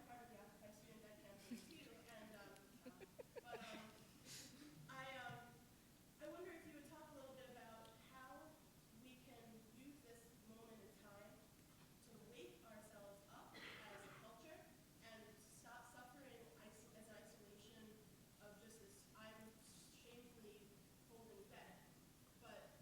G: part of the Occupy Student Debt Campaign too, and I wonder if you would talk a little bit about how we can use this moment in time to wake ourselves up as a culture and stop suffering as isolation of just this I'm shamefully holding debt. But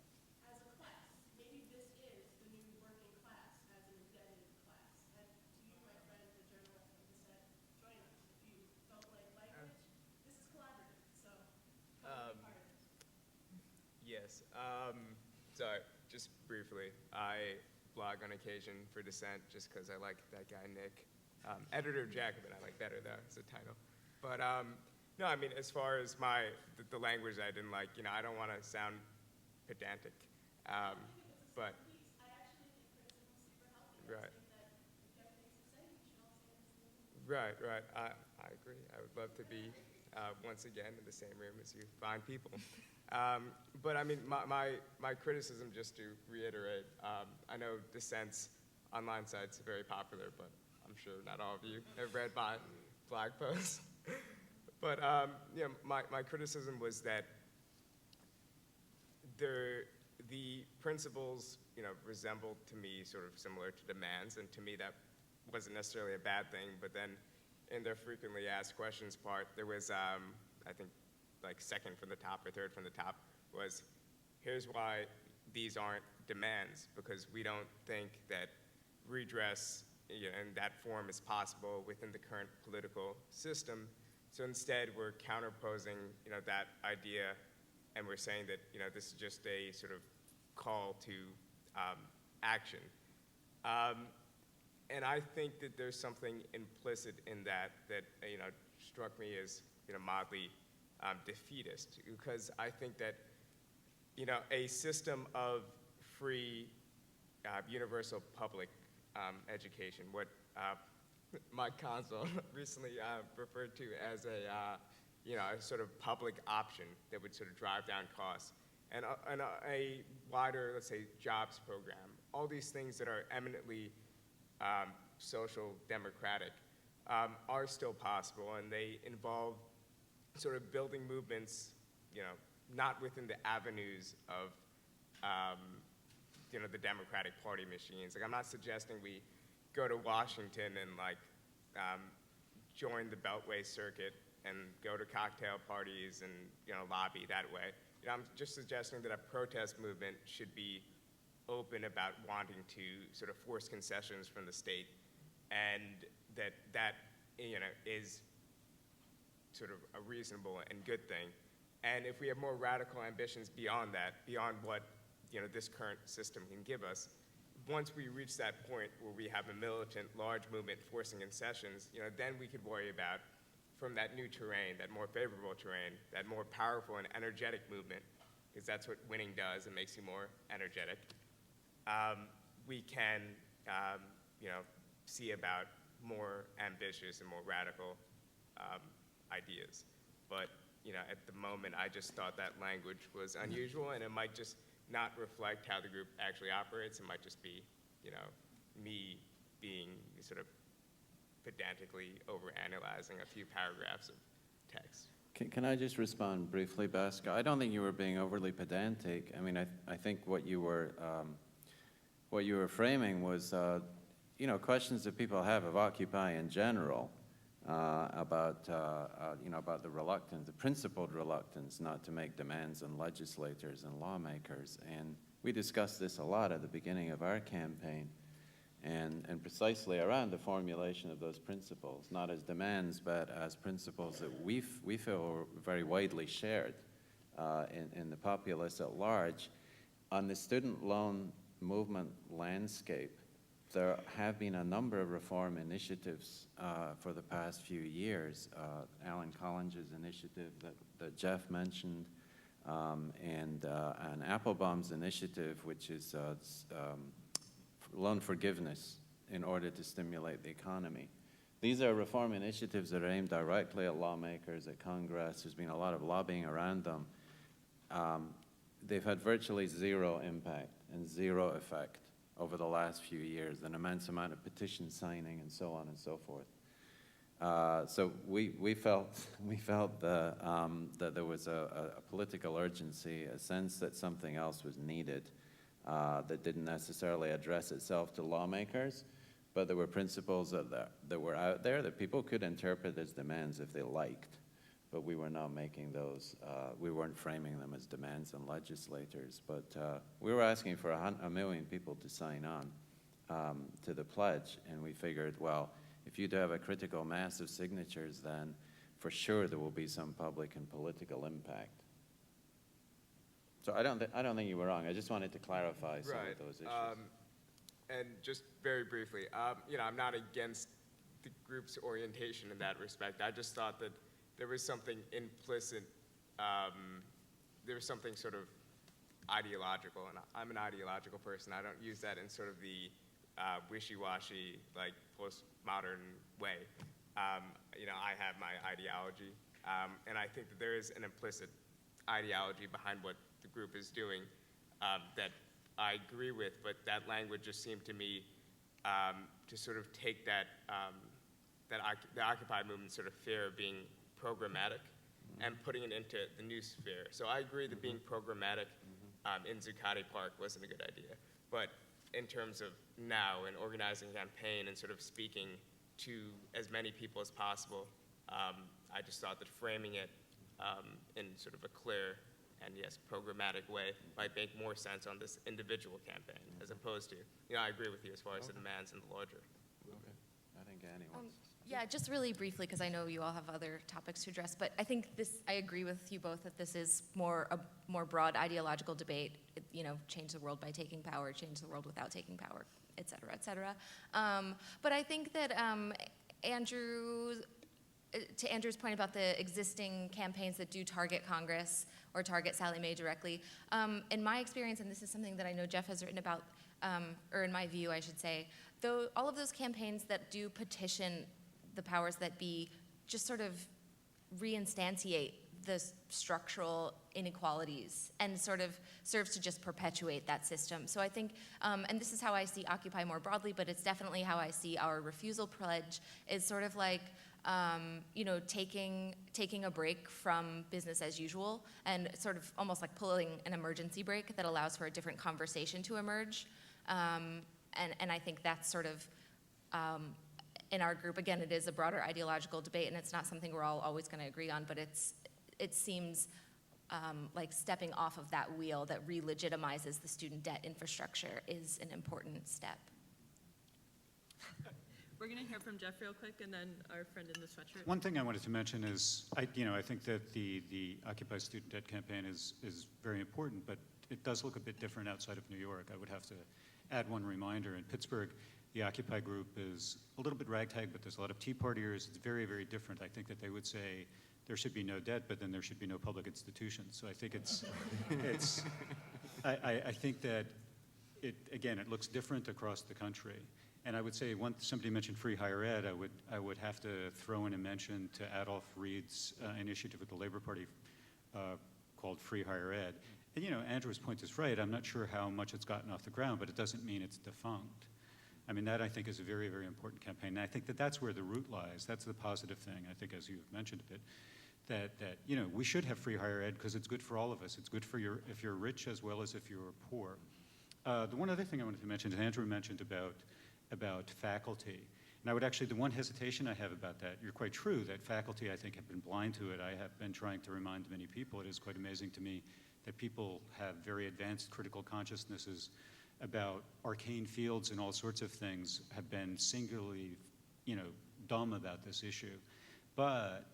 G: as a class, maybe this is the new working class as an indebted class. And to you, my friend, the journalist of the set, join us. If you don't like language, this is collaborative, so come be part of this.
F: Yes. Sorry, just briefly. I blog on occasion for Dissent just because I like that guy, Nick. Editor of Jacobin, I like better though as a title. But no, I mean, as far as the language I didn't like, I don't want to sound pedantic. But,
G: I actually think criticism is super healthy.
F: Right.
G: That if Jeff thinks it's saying, we should all say the same.
F: right. I agree. I would love to be, once again, in the same room as you fine people. But I mean, my criticism, just to reiterate, I know Dissent's online site's very popular, but I'm sure not all of you have read my blog posts. But my criticism was that the principles, resembled to me sort of similar to demands, and to me that wasn't necessarily a bad thing. But then, in their frequently asked questions part, there was, I think, like second from the top or third from the top was, here's why these aren't demands, because we don't think that redress in that form is possible within the current political system. So instead, we're counterposing, that idea, and we're saying that, this is just a sort of call to action. And I think that there's something implicit in that struck me as, mildly defeatist, because I think that, a system of free, universal public education, what Mike Consul recently referred to as a sort of public option that would sort of drive down costs, and a wider, let's say, jobs program, all these things that are eminently social democratic are still possible, and they involve sort of building movements, not within the avenues of, the Democratic Party machines. Like, I'm not suggesting we go to Washington and join the Beltway circuit and go to cocktail parties and, lobby that way. I'm just suggesting that a protest movement should be open about wanting to sort of force concessions from the state, and that is sort of a reasonable and good thing. And if we have more radical ambitions beyond that, beyond what this current system can give us, once we reach that point where we have a militant, large movement forcing concessions, then we could worry about, from that new terrain, that more favorable terrain, that more powerful and energetic movement, because that's what winning does, it makes you more energetic. We can, see about more ambitious and more radical ideas. But, at the moment, I just thought that language was unusual, and it might just not reflect how the group actually operates. It might just be, me being sort of pedantically overanalyzing a few paragraphs of text.
D: Can I just respond briefly, Bhaskar? I don't think you were being overly pedantic. I mean, I think what you were framing was, questions that people have of Occupy in general, about the reluctance, the principled reluctance not to make demands on legislators and lawmakers. And we discussed this a lot at the beginning of our campaign, and precisely around the formulation of those principles, not as demands, but as principles that we feel are very widely shared in the populace at large. On the student loan movement landscape, there have been a number of reform initiatives for the past few years. Alan Collins's initiative that Jeff mentioned, and Applebaum's initiative, which is loan forgiveness in order to stimulate the economy. These are reform initiatives that are aimed directly at lawmakers, at Congress. There's been a lot of lobbying around them. They've had virtually zero impact and zero effect over the last few years, an immense amount of petition signing and so on and so forth. So we felt that there was a political urgency, a sense that something else was needed that didn't necessarily address itself to lawmakers, but there were principles that were out there that people could interpret as demands if they liked, but we were not making those, we weren't framing them as demands on legislators, but we were asking for 1 million people to sign on to the pledge, and we figured, well, if you do have a critical mass of signatures, then for sure there will be some public and political impact. So I don't think you were wrong. I just wanted to clarify some of those issues.
F: And just very briefly, I'm not against the group's orientation in that respect. I just thought that there was something implicit, there was something sort of ideological, and I'm an ideological person. I don't use that in sort of the wishy-washy, like postmodern way. I have my ideology, and I think that there is an implicit ideology behind what the group is doing that I agree with, but that language just seemed to me to sort of take the Occupy movement sort of fear of being programmatic and putting it into the new sphere. So I agree that being programmatic in Zuccotti Park wasn't a good idea, but in terms of now and organizing a campaign and sort of speaking to as many people as possible, I just thought that framing it in sort of a clear and yes, programmatic way might make more sense on this individual campaign as opposed to, I agree with you as far as the demands and the larger.
D: Okay. I think Annie wants to.
E: Yeah, just really briefly, because I know you all have other topics to address, but I think I agree with you both that this is a more broad ideological debate, change the world by taking power, change the world without taking power, et cetera, et cetera. But I think that to Andrew's point about the existing campaigns that do target Congress or target Sallie Mae directly, in my experience, and this is something that I know Jeff has written about, or in my view, I should say, though all of those campaigns that do petition the powers that be just sort of reinstantiate the structural inequalities and sort of serves to just perpetuate that system. So I think, and this is how I see Occupy more broadly, but it's definitely how I see our refusal pledge is sort of like, taking a break from business as usual and sort of almost like pulling an emergency brake that allows for a different conversation to emerge. And I think that's sort of, in our group, again, it is a broader ideological debate and it's not something we're all always gonna agree on, but it seems like stepping off of that wheel that re-legitimizes the student debt infrastructure is an important step.
A: We're going to hear from Jeff real quick, and then our friend in the sweatshirt.
B: One thing I wanted to mention is, I think that the Occupy Student Debt campaign is very important, but it does look a bit different outside of New York. I would have to add one reminder. In Pittsburgh, the Occupy group is a little bit ragtag, but there's a lot of Tea Partiers. It's very, very different. I think that they would say there should be no debt, but then there should be no public institutions. So I think I think that it looks different across the country. And I would say, somebody mentioned free higher ed, I would have to throw in a mention to Adolph Reed's initiative with the Labor Party called Free Higher Ed. And Andrew's point is right. I'm not sure how much it's gotten off the ground, but it doesn't mean it's defunct. I mean, that I think is a very, very important campaign. And I think that that's where the root lies. That's the positive thing, I think, as you've mentioned a bit, that we should have free higher ed because it's good for all of us. It's good for if you're rich as well as if you're poor. The one other thing I wanted to mention is Andrew mentioned about faculty. And I would actually, the one hesitation I have about that, you're quite true that faculty, I think, have been blind to it. I have been trying to remind many people. It is quite amazing to me that people have very advanced critical consciousnesses about arcane fields and all sorts of things, have been singularly, dumb about this issue. But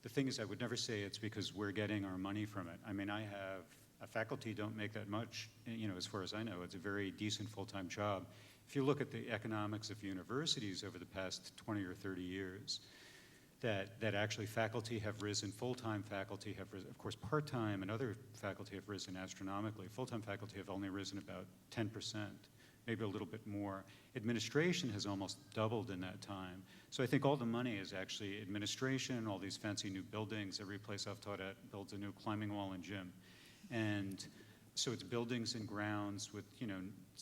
B: the thing is, I would never say it's because we're getting our money from it. I mean, faculty don't make that much, as far as I know. It's a very decent full-time job. If you look at the economics of universities over the past 20 or 30 years, that actually faculty have risen, full-time faculty have risen, of course part-time and other faculty have risen astronomically. Full-time faculty have only risen about 10%, maybe a little bit more. Administration has almost doubled in that time. So I think all the money is actually administration, all these fancy new buildings. Every place I've taught at builds a new climbing wall and gym. And so it's buildings and grounds with,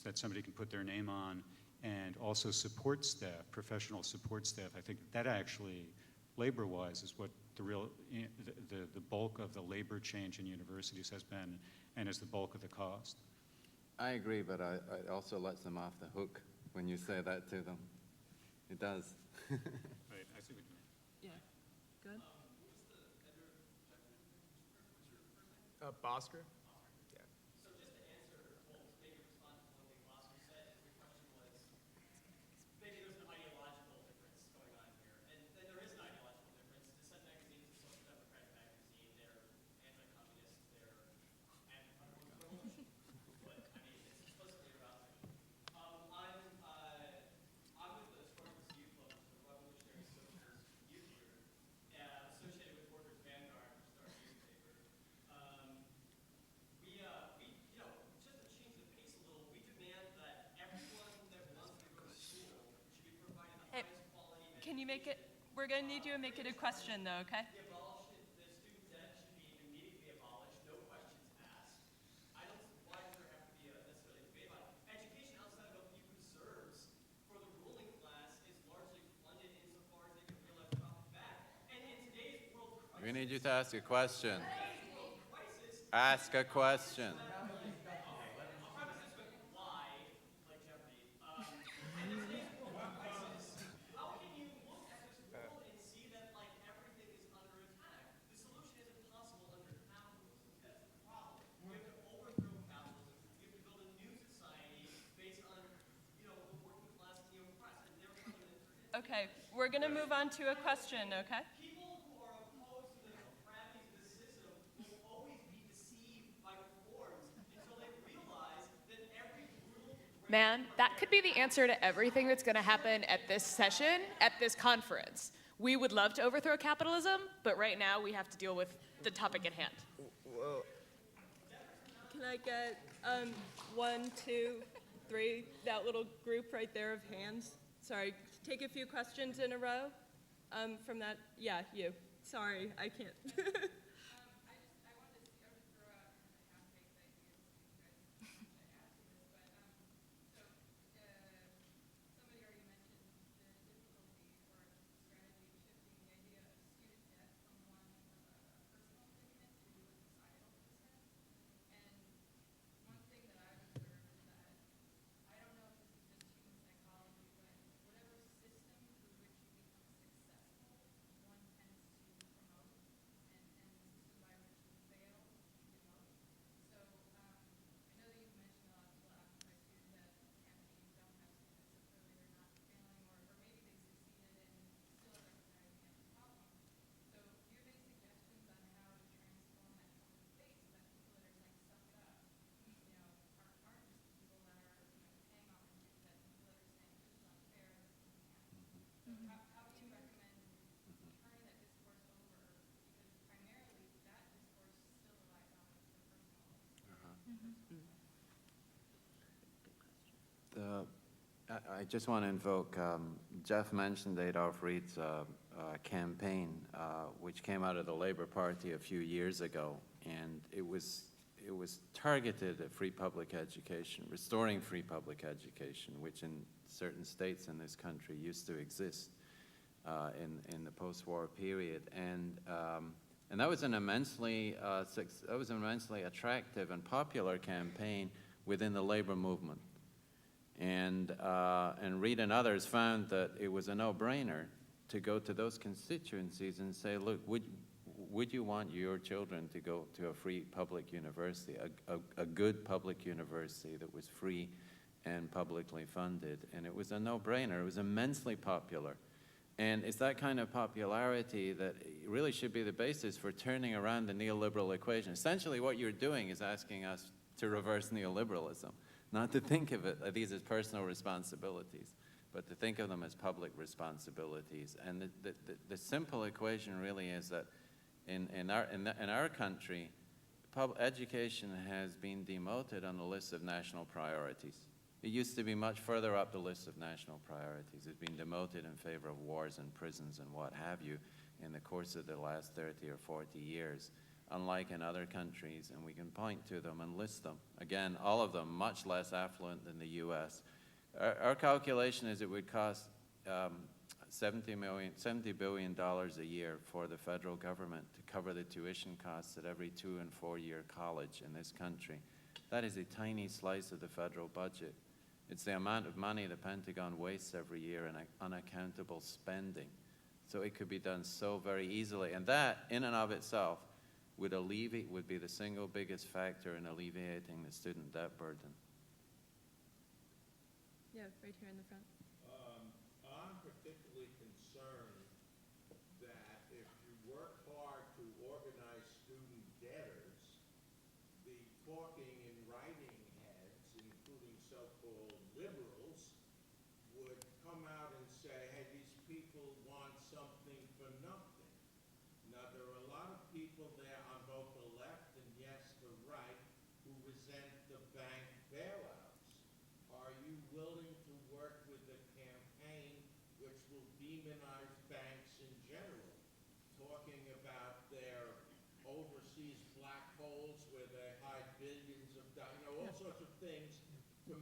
B: that somebody can put their name on, and also support staff, professional support staff. I think that actually, labor-wise, is what the real, the bulk of the labor change in universities has been, and is the bulk of the cost.
D: I agree, but it also lets them off the hook when you say that to them. It does.
B: Right, I see what you mean.
A: Yeah, good.
F: Bhaskar? Yeah.
H: So just to answer, well, maybe respond to one thing Bhaskar said, your question was, maybe there's an ideological difference going on here. And there is an ideological difference. Dissent magazine is a social democratic magazine. They're anti-communist. They're anti-revolution. But, I mean, it's explicitly about it. I'm with the Spartacus Youth Club, which is a revolutionary socialist youth group, associated with Workers' Vanguard, which is our newspaper. Just to change the pace a little, we demand that everyone that wants to go to school should be provided the
A: Hey,
H: highest quality education.
A: Can you make it, we're going to need you to make it a question, though, okay?
H: The student debt should be immediately abolished, no questions asked. I don't see why does there have to be necessarily a debate about it. Education outside of a few reserves for the ruling class is largely funded insofar as they can realize profit back. And in today's world crisis,
D: We need you to ask a question. Ask a question.
A: Okay, we're going to move on to a question, okay?
H: people who are opposed to the depravities of the system will always be deceived by reforms until they realize that every brutal
C: Man, that could be the answer to everything that's going to happen at this session, at this conference. We would love to overthrow capitalism, but right now we have to deal with the topic at hand.
F: Well,
A: Can I get 1, 2, 3, that little group right there of hands? Sorry, take a few questions in a row from that. Yeah, you. Sorry, I can't.
I: I wanted to throw out kind of a half-baked idea to you guys to ask you this, but somebody already mentioned the difficulty or strategy of shifting the idea of student debt from one of a personal predicament to a societal concern. And one thing that I've observed is that I don't know if this is just human psychology, but whatever system through which you become successful, one tends to promote, and the system by which you fail, you demote. So I know that you've mentioned a lot of people occupy student debt campaigns don't have students, so clearly they're not failing, or maybe they succeeded and still recognizing it as a problem. So do you have any suggestions on how to transform that public face so that people that are saying suck it up, aren't just the people that are paying off in student debt, people that are saying this is unfair, this isn't happening. So how do you recommend turning that discourse over? Because primarily that discourse still relies on the personal.
D: I just want to invoke, Jeff mentioned Adolf Reed's campaign, which came out of the Labor Party a few years ago, and it was targeted at free public education, restoring free public education, which in certain states in this country used to exist in the post-war period, and that was an immensely attractive and popular campaign within the labor movement. And Reed and others found that it was a no-brainer to go to those constituencies and say, look, would you want your children to go to a free public university, a good public university that was free and publicly funded? And it was a no-brainer. It was immensely popular. And it's that kind of popularity that really should be the basis for turning around the neoliberal equation. Essentially, what you're doing is asking us to reverse neoliberalism, not to think of these as personal responsibilities, but to think of them as public responsibilities. And the simple equation really is that in our country, education has been demoted on the list of national priorities. It used to be much further up the list of national priorities. It's been demoted in favor of wars and prisons and what have you in the course of the last 30 or 40 years, unlike in other countries, and we can point to them and list them. Again, all of them much less affluent than the US. Our calculation is it would cost $70 billion a year for the federal government to cover the tuition costs at every 2- and 4-year college in this country. That is a tiny slice of the federal budget. It's the amount of money the Pentagon wastes every year in unaccountable spending. So it could be done so very easily. And that, in and of itself, would be the single biggest factor in alleviating the student debt burden.
A: Yeah, right here in the front.
J: I'm particularly concerned that if you work hard to organize student debtors, the talking and writing heads, including so-called liberals, would come out and say, hey, these people want something for nothing. Now, there are a lot of people there on both the left and, yes, the right, who resent the bank bailouts. Are you willing to work with a campaign which will demonize banks in general, talking about their overseas black holes where they hide billions of dollars, all sorts of things to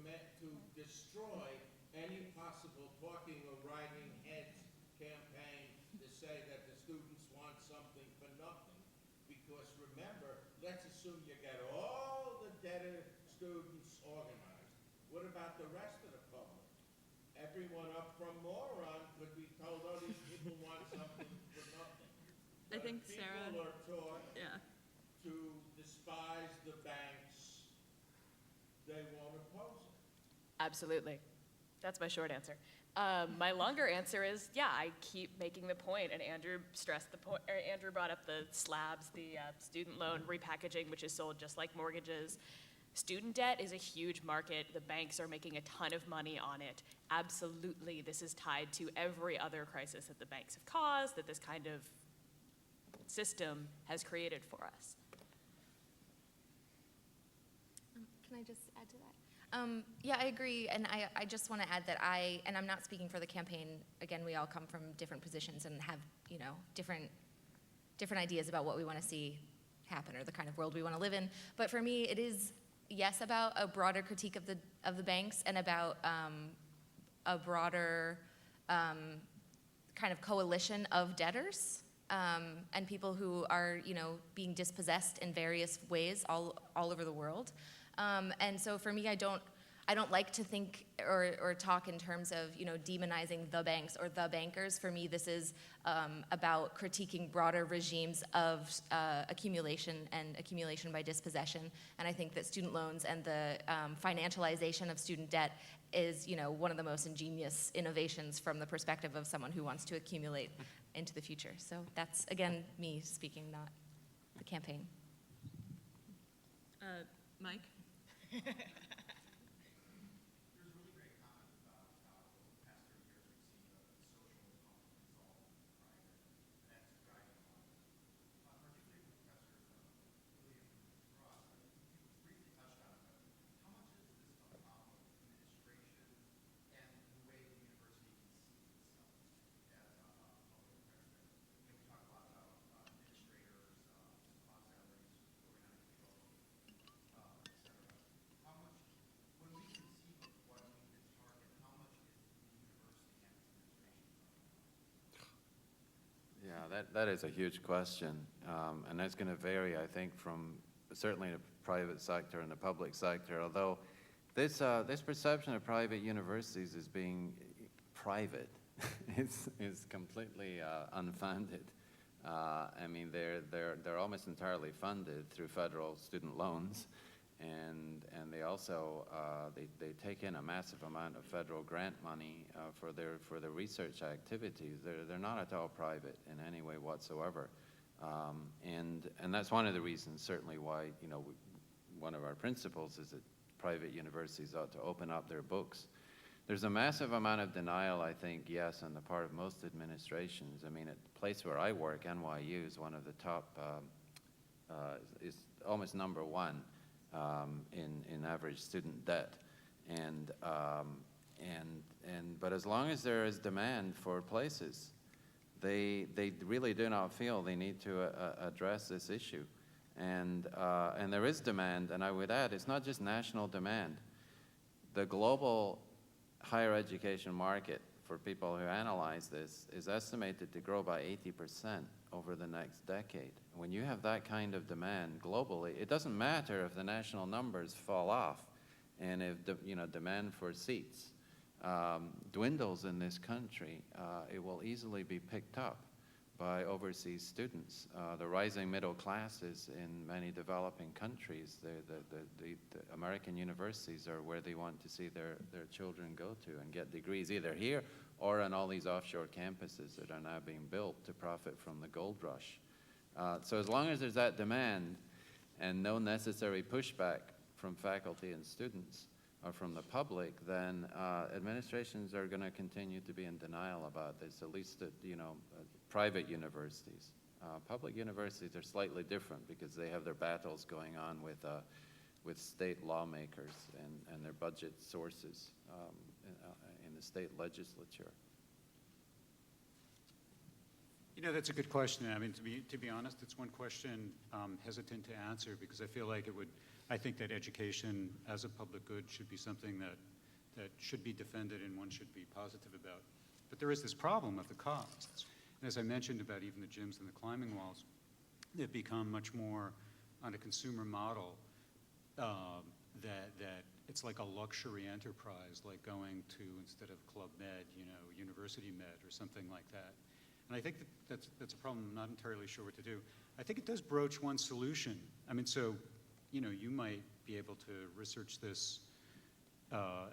J: destroy any possible talking or writing heads campaign to say that the students want something for nothing? Because remember, let's assume you get all the debtor students organized. What about the rest of the public? Everyone up from moron could be told, oh, these people want something for nothing.
A: I think Sarah.
J: People are taught
A: Yeah.
J: to despise the banks. They won't oppose it.
C: Absolutely. That's my short answer. My longer answer is, yeah, I keep making the point, and Andrew stressed the point, or Andrew brought up the slabs, the student loan repackaging, which is sold just like mortgages. Student debt is a huge market. The banks are making a ton of money on it. Absolutely, this is tied to every other crisis that the banks have caused, that this kind of system has created for us.
E: Can I just add to that? Yeah, I agree, and I just want to add that and I'm not speaking for the campaign. Again, we all come from different positions and have, different ideas about what we want to see happen or the kind of world we want to live in. But for me, it is, yes, about a broader critique of the banks and about a broader kind of coalition of debtors and people who are, being dispossessed in various ways all over the world. And so for me, I don't like to think or talk in terms of, demonizing the banks or the bankers. For me, this is about critiquing broader regimes of accumulation by dispossession. And I think that student loans and the financialization of student debt is, one of the most ingenious innovations from the perspective of someone who wants to accumulate into the future. So that's, again, me speaking, not the campaign.
A: Mike?
H: There's a really great comment about how over the past 30 years we've seen the social economy dissolve into private, and that's driving a lot of it. Particularly with Professor William Ross, you briefly touched on it, but how much is this a problem of administration and the way the university conceives itself as a public affairs? We talk a lot about administrators, cost salaries going out of control, et cetera. How much, when we conceive of what we can target, how much is the university and its administration?
D: Yeah, that is a huge question, and that's going to vary, I think, from certainly the private sector and the public sector, although this perception of private universities as being private is completely unfounded. I mean, they're almost entirely funded through federal student loans, and they also they take in a massive amount of federal grant money for their research activities. They're not at all private in any way whatsoever, and that's one of the reasons certainly why one of our principles is that private universities ought to open up their books. There's a massive amount of denial, I think, yes, on the part of most administrations. I mean, at the place where I work, NYU is one of the top, is almost number one in average student debt, but as long as there is demand for places, they really do not feel they need to address this issue. And there is demand, and I would add, it's not just national demand. The global higher education market, for people who analyze this, is estimated to grow by 80% over the next decade. When you have that kind of demand globally, it doesn't matter if the national numbers fall off, and if demand for seats dwindles in this country, it will easily be picked up by overseas students. The rising middle classes in many developing countries, the American universities are where they want to see their children go to and get degrees, either here or on all these offshore campuses that are now being built to profit from the gold rush. So as long as there's that demand and no necessary pushback from faculty and students or from the public, then administrations are going to continue to be in denial about this, at least at private universities. Public universities are slightly different because they have their battles going on with state lawmakers and their budget sources in the state legislature.
B: That's a good question. I mean, to be honest, it's one question I'm hesitant to answer because I feel like I think that education as a public good should be something that should be defended and one should be positive about. But there is this problem of the costs. And as I mentioned about even the gyms and the climbing walls, they've become much more on a consumer model that it's like a luxury enterprise, like going to, instead of Club Med, University Med or something like that. And I think that's a problem. I'm not entirely sure what to do. I think it does broach one solution. I mean, so, you might be able to research this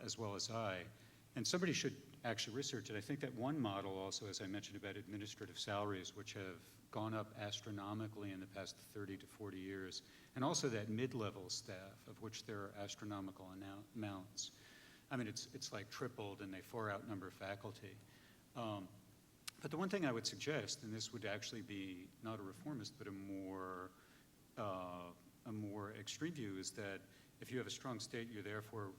B: as well as I, and somebody should actually research it. I think that one model also, as I mentioned about administrative salaries, which have gone up astronomically in the past 30 to 40 years, and also that mid-level staff, of which there are astronomical amounts. I mean, it's like tripled, and they far outnumber faculty. But the one thing I would suggest, and this would actually be not a reformist, but a more extreme view, is that if you have a strong state, you're therefore,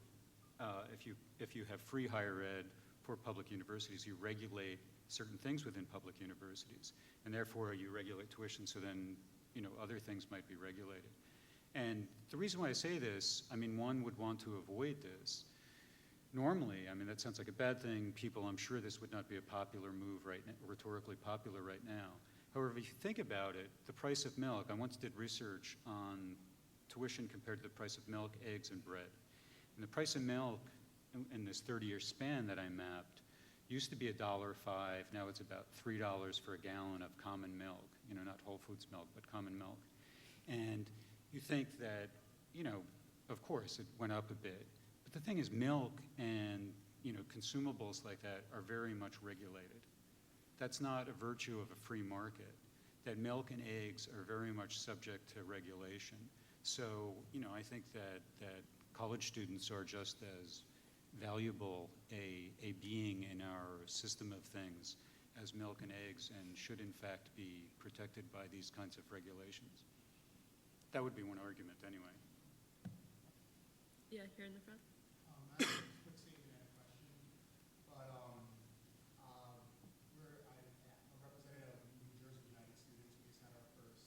B: if you have free higher ed for public universities, you regulate certain things within public universities, and therefore you regulate tuition, so then other things might be regulated. And the reason why I say this, I mean, one would want to avoid this. Normally, I mean, that sounds like a bad thing. People, I'm sure this would not be a popular move right now, rhetorically popular right now. However, if you think about it, the price of milk, I once did research on tuition compared to the price of milk, eggs, and bread. And the price of milk in this 30-year span that I mapped used to be $1.05. Now it's about $3 for a gallon of common milk, not Whole Foods milk, but common milk. And you think that, of course, it went up a bit. But the thing is, milk and consumables like that are very much regulated. That's not a virtue of a free market. That milk and eggs are very much subject to regulation. So I think that college students are just as valuable a being in our system of things as milk and eggs, and should in fact be protected by these kinds of regulations. That would be one argument anyway.
A: Yeah, here in the front.
K: I have a quick statement and a question, but I'm a representative of New Jersey United Students. We just had our first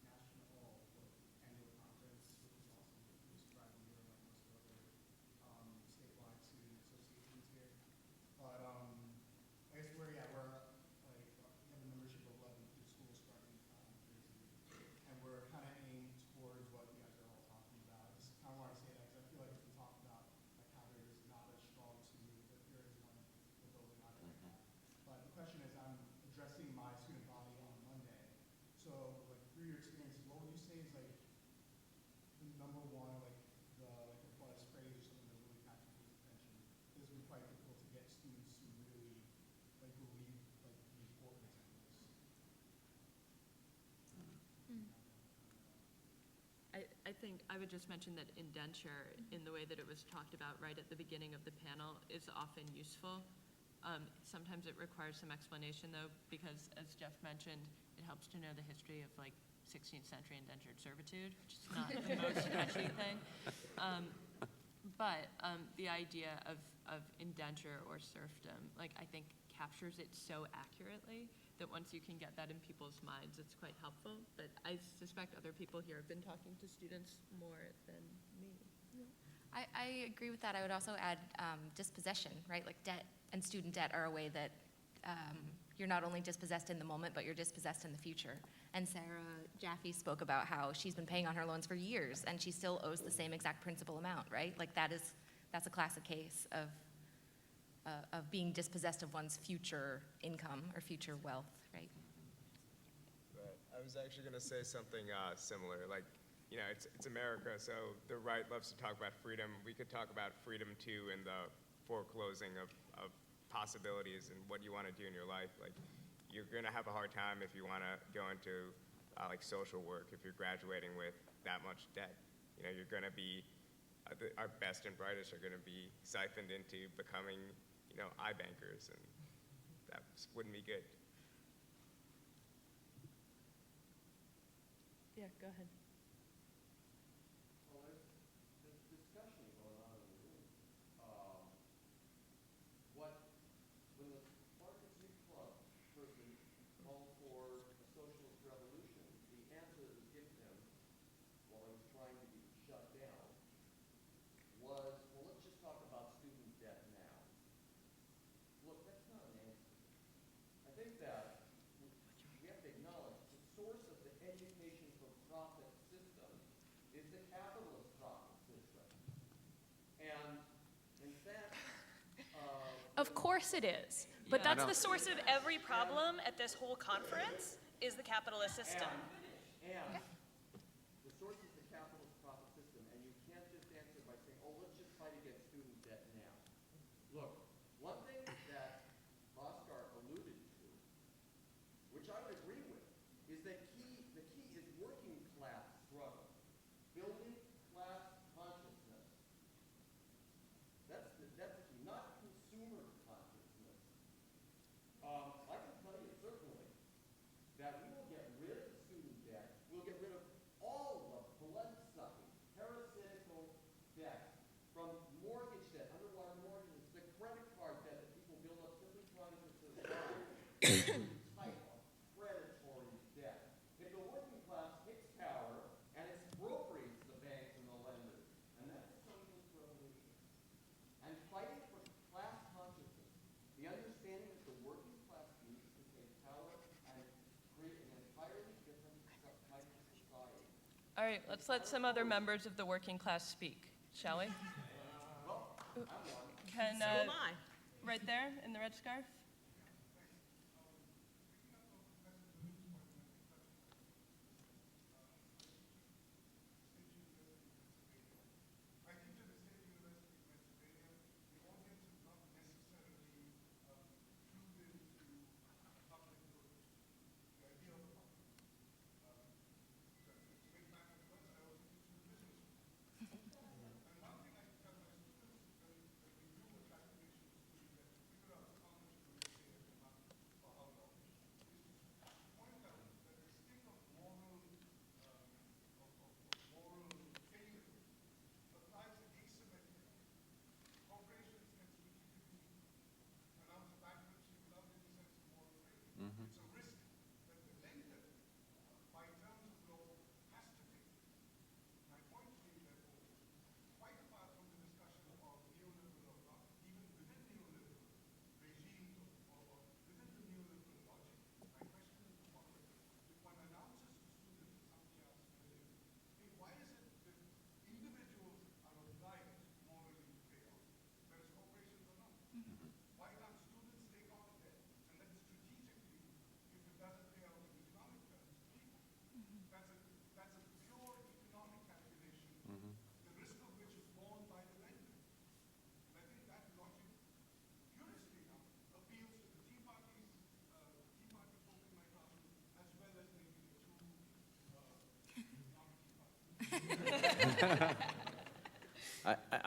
K: national annual conference, which was awesome. It was Friday year, like most of the other statewide student associations here. But I guess we're like, we have a membership of 11 schools starting in New Jersey, and we're kind of aimed towards what you guys are all talking about. I just kind of want to say that because I feel like it's been talked
A: I think I would just mention that indenture, in the way that it was talked about right at the beginning of the panel, is often useful. Sometimes it requires some explanation, though, because as Jeff mentioned, it helps to know the history of like 16th century indentured servitude, which is not the most catchy thing. But the idea of indenture or serfdom, like, I think captures it so accurately that once you can get that in people's minds, it's quite helpful. But I suspect other people here have been talking to students more than me.
E: I agree with that. I would also add dispossession, right? Like debt and student debt are a way that you're not only dispossessed in the moment, but you're dispossessed in the future. And Sarah Jaffe spoke about how she's been paying on her loans for years, and she still owes the same exact principal amount, right? Like that's a classic case of being dispossessed of one's future income or future wealth, right?
F: Right. I was actually going to say something similar. Like, you know, it's America, so the right loves to talk about freedom. We could talk about freedom too in the foreclosing of possibilities and what you want to do in your life. Like, you're going to have a hard time if you want to go into like social work if you're graduating with that much debt. You know, you're going to be our best and brightest are going to be siphoned into becoming, you know, iBankers, and that wouldn't be good.
A: Yeah, go ahead.
L: Well, there's discussion going on in the room. When the Bankruptcy Club person called for a socialist revolution, the answer that was given him while I was trying to be shut down was, well, let's just talk about student debt now. Look, that's not an answer. I think that we have to acknowledge the source of the education for profit system is the capitalist profit system. And in fact,
C: Of course it is. But
A: Yeah.
C: that's the source of every problem at this whole conference is the capitalist system.
L: and the source is the capitalist profit system, and you can't just answer by saying, oh, let's just fight against student debt now. Look, one thing that Bhaskar alluded to, which I would agree with, is that the key is working class struggle, building class consciousness. That's the key, not consumer consciousness. I can tell you certainly that we will get rid of student debt. We'll get rid of all the blood-sucking, parasitical debt, from mortgage debt, underwater mortgages, the credit card debt that people build up simply trying to survive. Every type of predatory debt. If the working class takes power and expropriates the banks and the lenders, and that's a socialist revolution. And fighting for class consciousness, the understanding that the working class needs to take power and create an entirely different type of society.
A: All right, let's let some other members of the working class speak, shall we?
L: Well, I'm one.
A: Can, right there in the red scarf?
K: I think that the State University of Pennsylvania, the audience is not necessarily clued into public good, the idea of public good. To make matters worse, I also teach in the business school. And one thing I tell my students when we do a calculation of student debt to figure out how much of the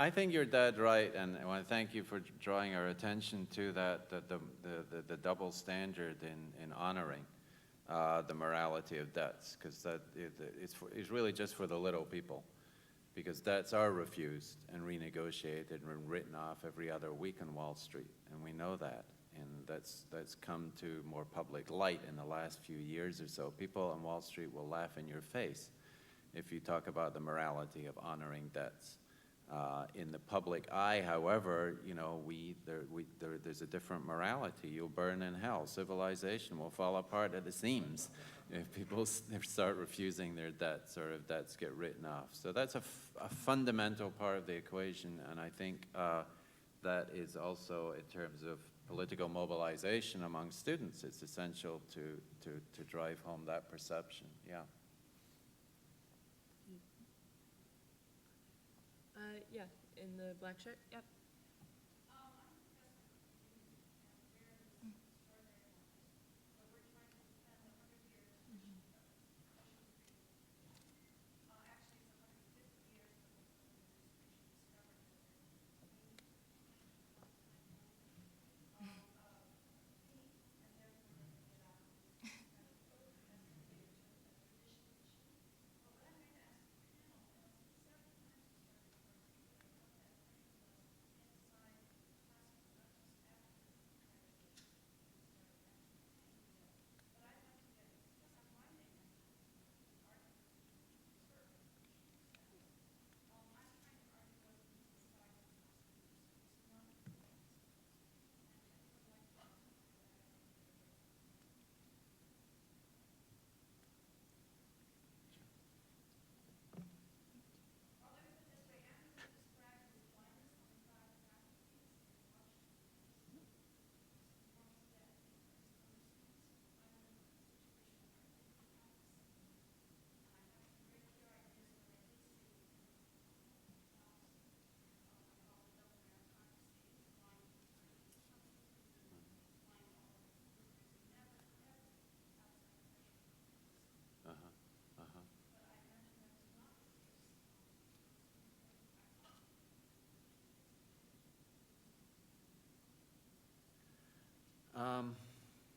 D: I think you're dead right, and I want to thank you for drawing our attention to that, the double standard in honoring the morality of debts, because it's really just for the little people, because debts are refused and renegotiated and written off every other week on Wall Street, and we know that, and that's come to more public light in the last few years or so. People on Wall Street will laugh in your face if you talk about the morality of honoring debts. In the public eye, however, you know, there's a different morality. You'll burn in hell. Civilization will fall apart at the seams if people start refusing their debts or if debts get written off. So that's a fundamental part of the equation, and I think that is also in terms of political mobilization among students. It's essential to drive home that perception. Yeah.
A: Yeah, in the black shirt, yep.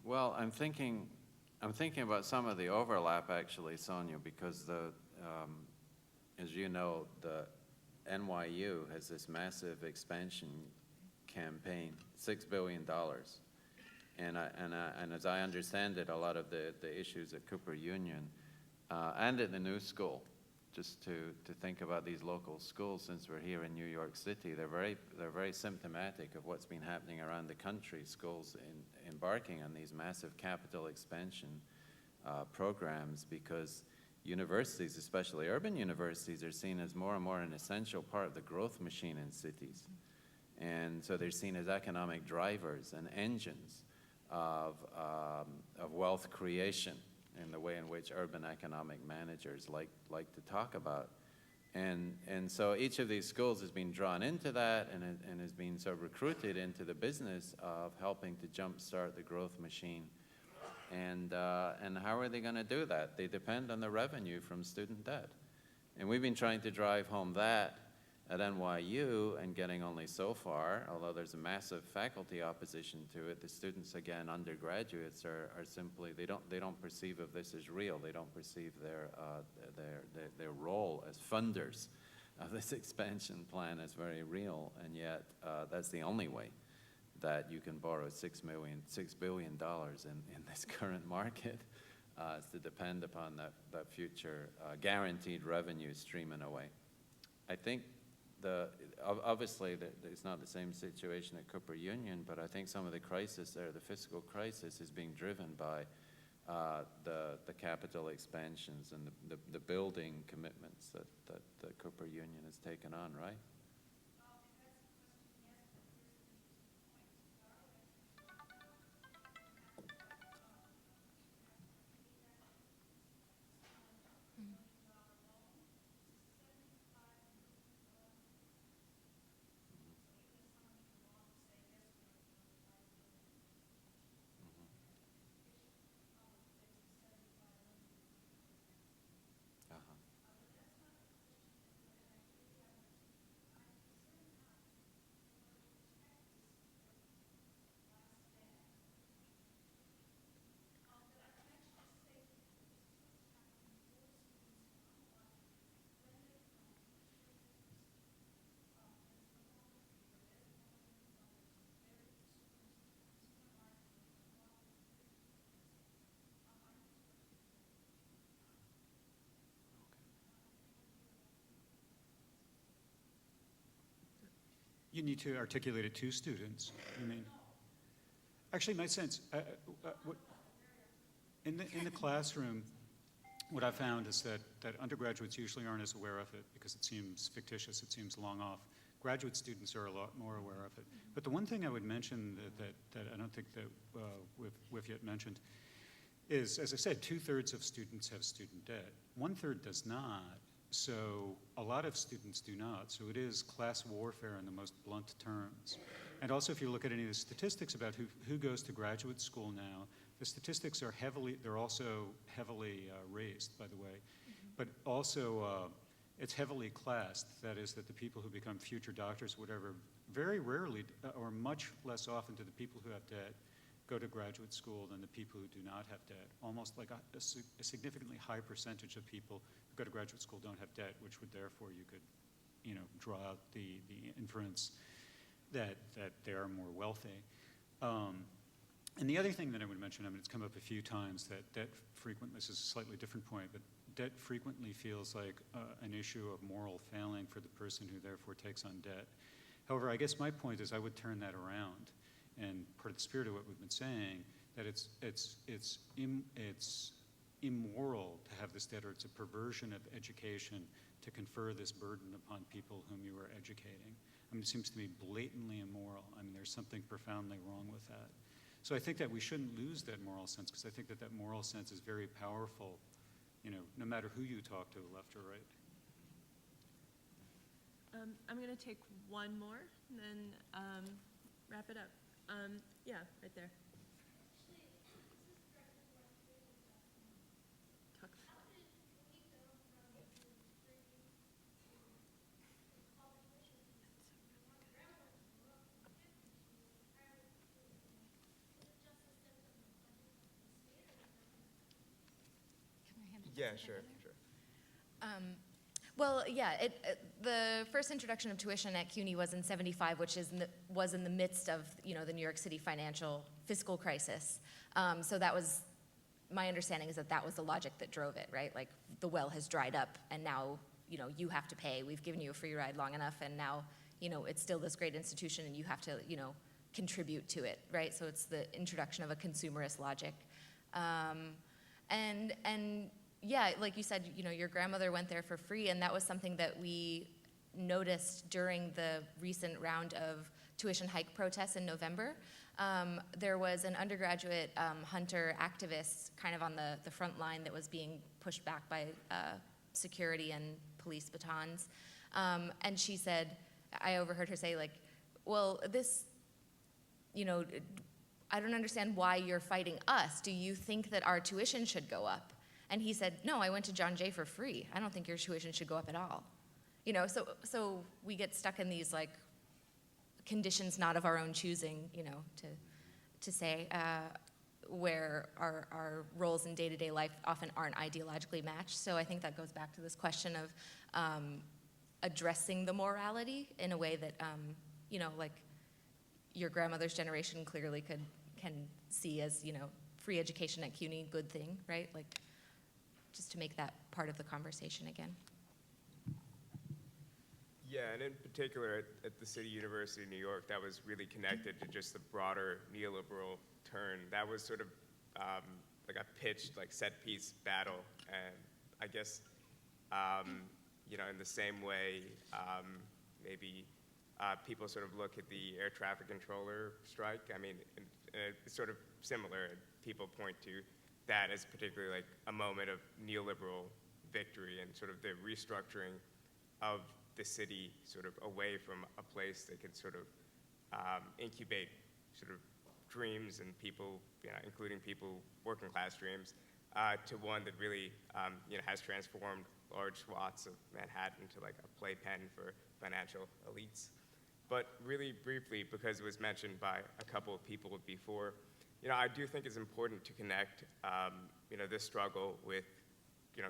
D: Well, I'm thinking about some of the overlap actually, Sonia, because as you know, the NYU has this massive expansion campaign, $6 billion, and as I understand it, a lot of the issues at Cooper Union and at the new school, just to think about these local schools, since we're here in New York City, they're very symptomatic of what's been happening around the country. Schools embarking on these massive capital expansion programs, because universities, especially urban universities, are seen as more and more an essential part of the growth machine in cities. And so they're seen as economic drivers and engines of wealth creation in the way in which urban economic managers like to talk about. And so each of these schools has been drawn into that and has been sort of recruited into the business of helping to jumpstart the growth machine. And how are they going to do that? They depend on the revenue from student debt. And we've been trying to drive home that at NYU and getting only so far, although there's a massive faculty opposition to it. The students, again, undergraduates are simply, they don't perceive of this as real. They don't perceive their role as funders of this expansion plan as very real, and yet that's the only way that you can borrow $6 billion in this current market, is to depend upon that future guaranteed revenue stream in a way. I think obviously it's not the same situation at Cooper Union, but I think some of the crisis there, the fiscal crisis, is being driven by the capital expansions and the building commitments that Cooper Union has taken on, right?
B: You need to articulate it to students, you mean? Actually, my sense, in the classroom, what I found is that undergraduates usually aren't as aware of it because it seems fictitious, it seems long off. Graduate students are a lot more aware of it. But the one thing I would mention that I don't think that we've yet mentioned is, as I said, 2/3 of students have student debt. 1/3 does not. So a lot of students do not. So it is class warfare in the most blunt terms. And also, if you look at any of the statistics about who goes to graduate school now, the statistics are they're also heavily raised, by the way. But also, it's heavily classed. That is, that the people who become future doctors, whatever, very rarely, or much less often, do the people who have debt go to graduate school than the people who do not have debt. Almost like a significantly high percentage of people who go to graduate school don't have debt, which would therefore you could, draw out the inference that they are more wealthy. And the other thing that I would mention, it's come up a few times, that debt frequently, this is a slightly different point, but debt frequently feels like an issue of moral failing for the person who therefore takes on debt. However, I guess my point is I would turn that around. And part of the spirit of what we've been saying, that it's immoral to have this debt, or it's a perversion of education to confer this burden upon people whom you are educating. It seems to me blatantly immoral. There's something profoundly wrong with that. So I think that we shouldn't lose that moral sense, because I think that moral sense is very powerful, no matter who you talk to, left or right.
A: I'm going to take one more and then wrap it up. Yeah, right there. Talk.
F: Yeah, sure.
E: Well, yeah, the first introduction of tuition at CUNY was in '75, which was in the midst of the New York City fiscal crisis. So that was, my understanding is that was the logic that drove it, right? Like, the well has dried up, and now you have to pay. We've given you a free ride long enough, and now it's still this great institution, and you have to contribute to it, right? So it's the introduction of a consumerist logic, and yeah, like you said, your grandmother went there for free, and that was something that we noticed during the recent round of tuition hike protests in November. There was an undergraduate hunter activist kind of on the front line that was being pushed back by security and police batons. And she said, I overheard her say, like, well, this, I don't understand why you're fighting us. Do you think that our tuition should go up? And he said, no, I went to John Jay for free. I don't think your tuition should go up at all. So we get stuck in these like conditions not of our own choosing, to say, where our roles in day-to-day life often aren't ideologically matched. So I think that goes back to this question of addressing the morality in a way that, like your grandmother's generation clearly can see as, free education at CUNY, good thing, right? Like, just to make that part of the conversation again.
F: Yeah, and in particular at the City University of New York, that was really connected to just the broader neoliberal turn. That was sort of like a pitched, like, set-piece battle. And I guess, in the same way, maybe people sort of look at the air traffic controller strike. It's sort of similar. People point to that as particularly like a moment of neoliberal victory and sort of the restructuring of the city sort of away from a place that could sort of incubate sort of dreams and people, including people, working class dreams, to one that really, has transformed large swaths of Manhattan into like a playpen for financial elites. But really briefly, because it was mentioned by a couple of people before, I do think it's important to connect, this struggle with,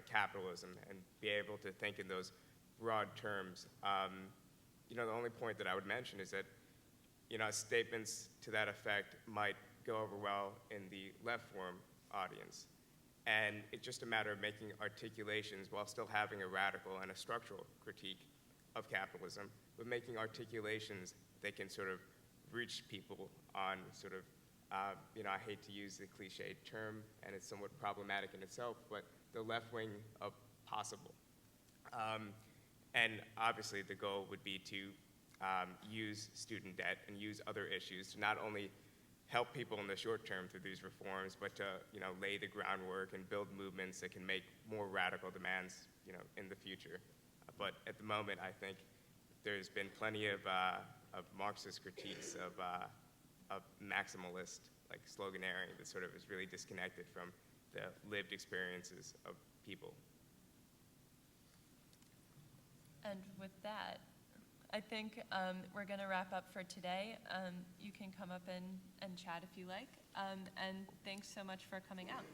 F: capitalism and be able to think in those broad terms. The only point that I would mention is that, statements to that effect might go over well in the left-form audience. And it's just a matter of making articulations while still having a radical and a structural critique of capitalism, but making articulations they can sort of reach people on sort of, I hate to use the cliched term, and it's somewhat problematic in itself, but the left wing of possible. And obviously the goal would be to use student debt and use other issues to not only help people in the short term through these reforms, but to lay the groundwork and build movements that can make more radical demands in the future. But at the moment, I think there's been plenty of Marxist critiques of maximalist sloganeering that sort of is really disconnected from the lived experiences of people.
A: And with that, I think we're going to wrap up for today. You can come up and chat if you like. And thanks so much for coming out.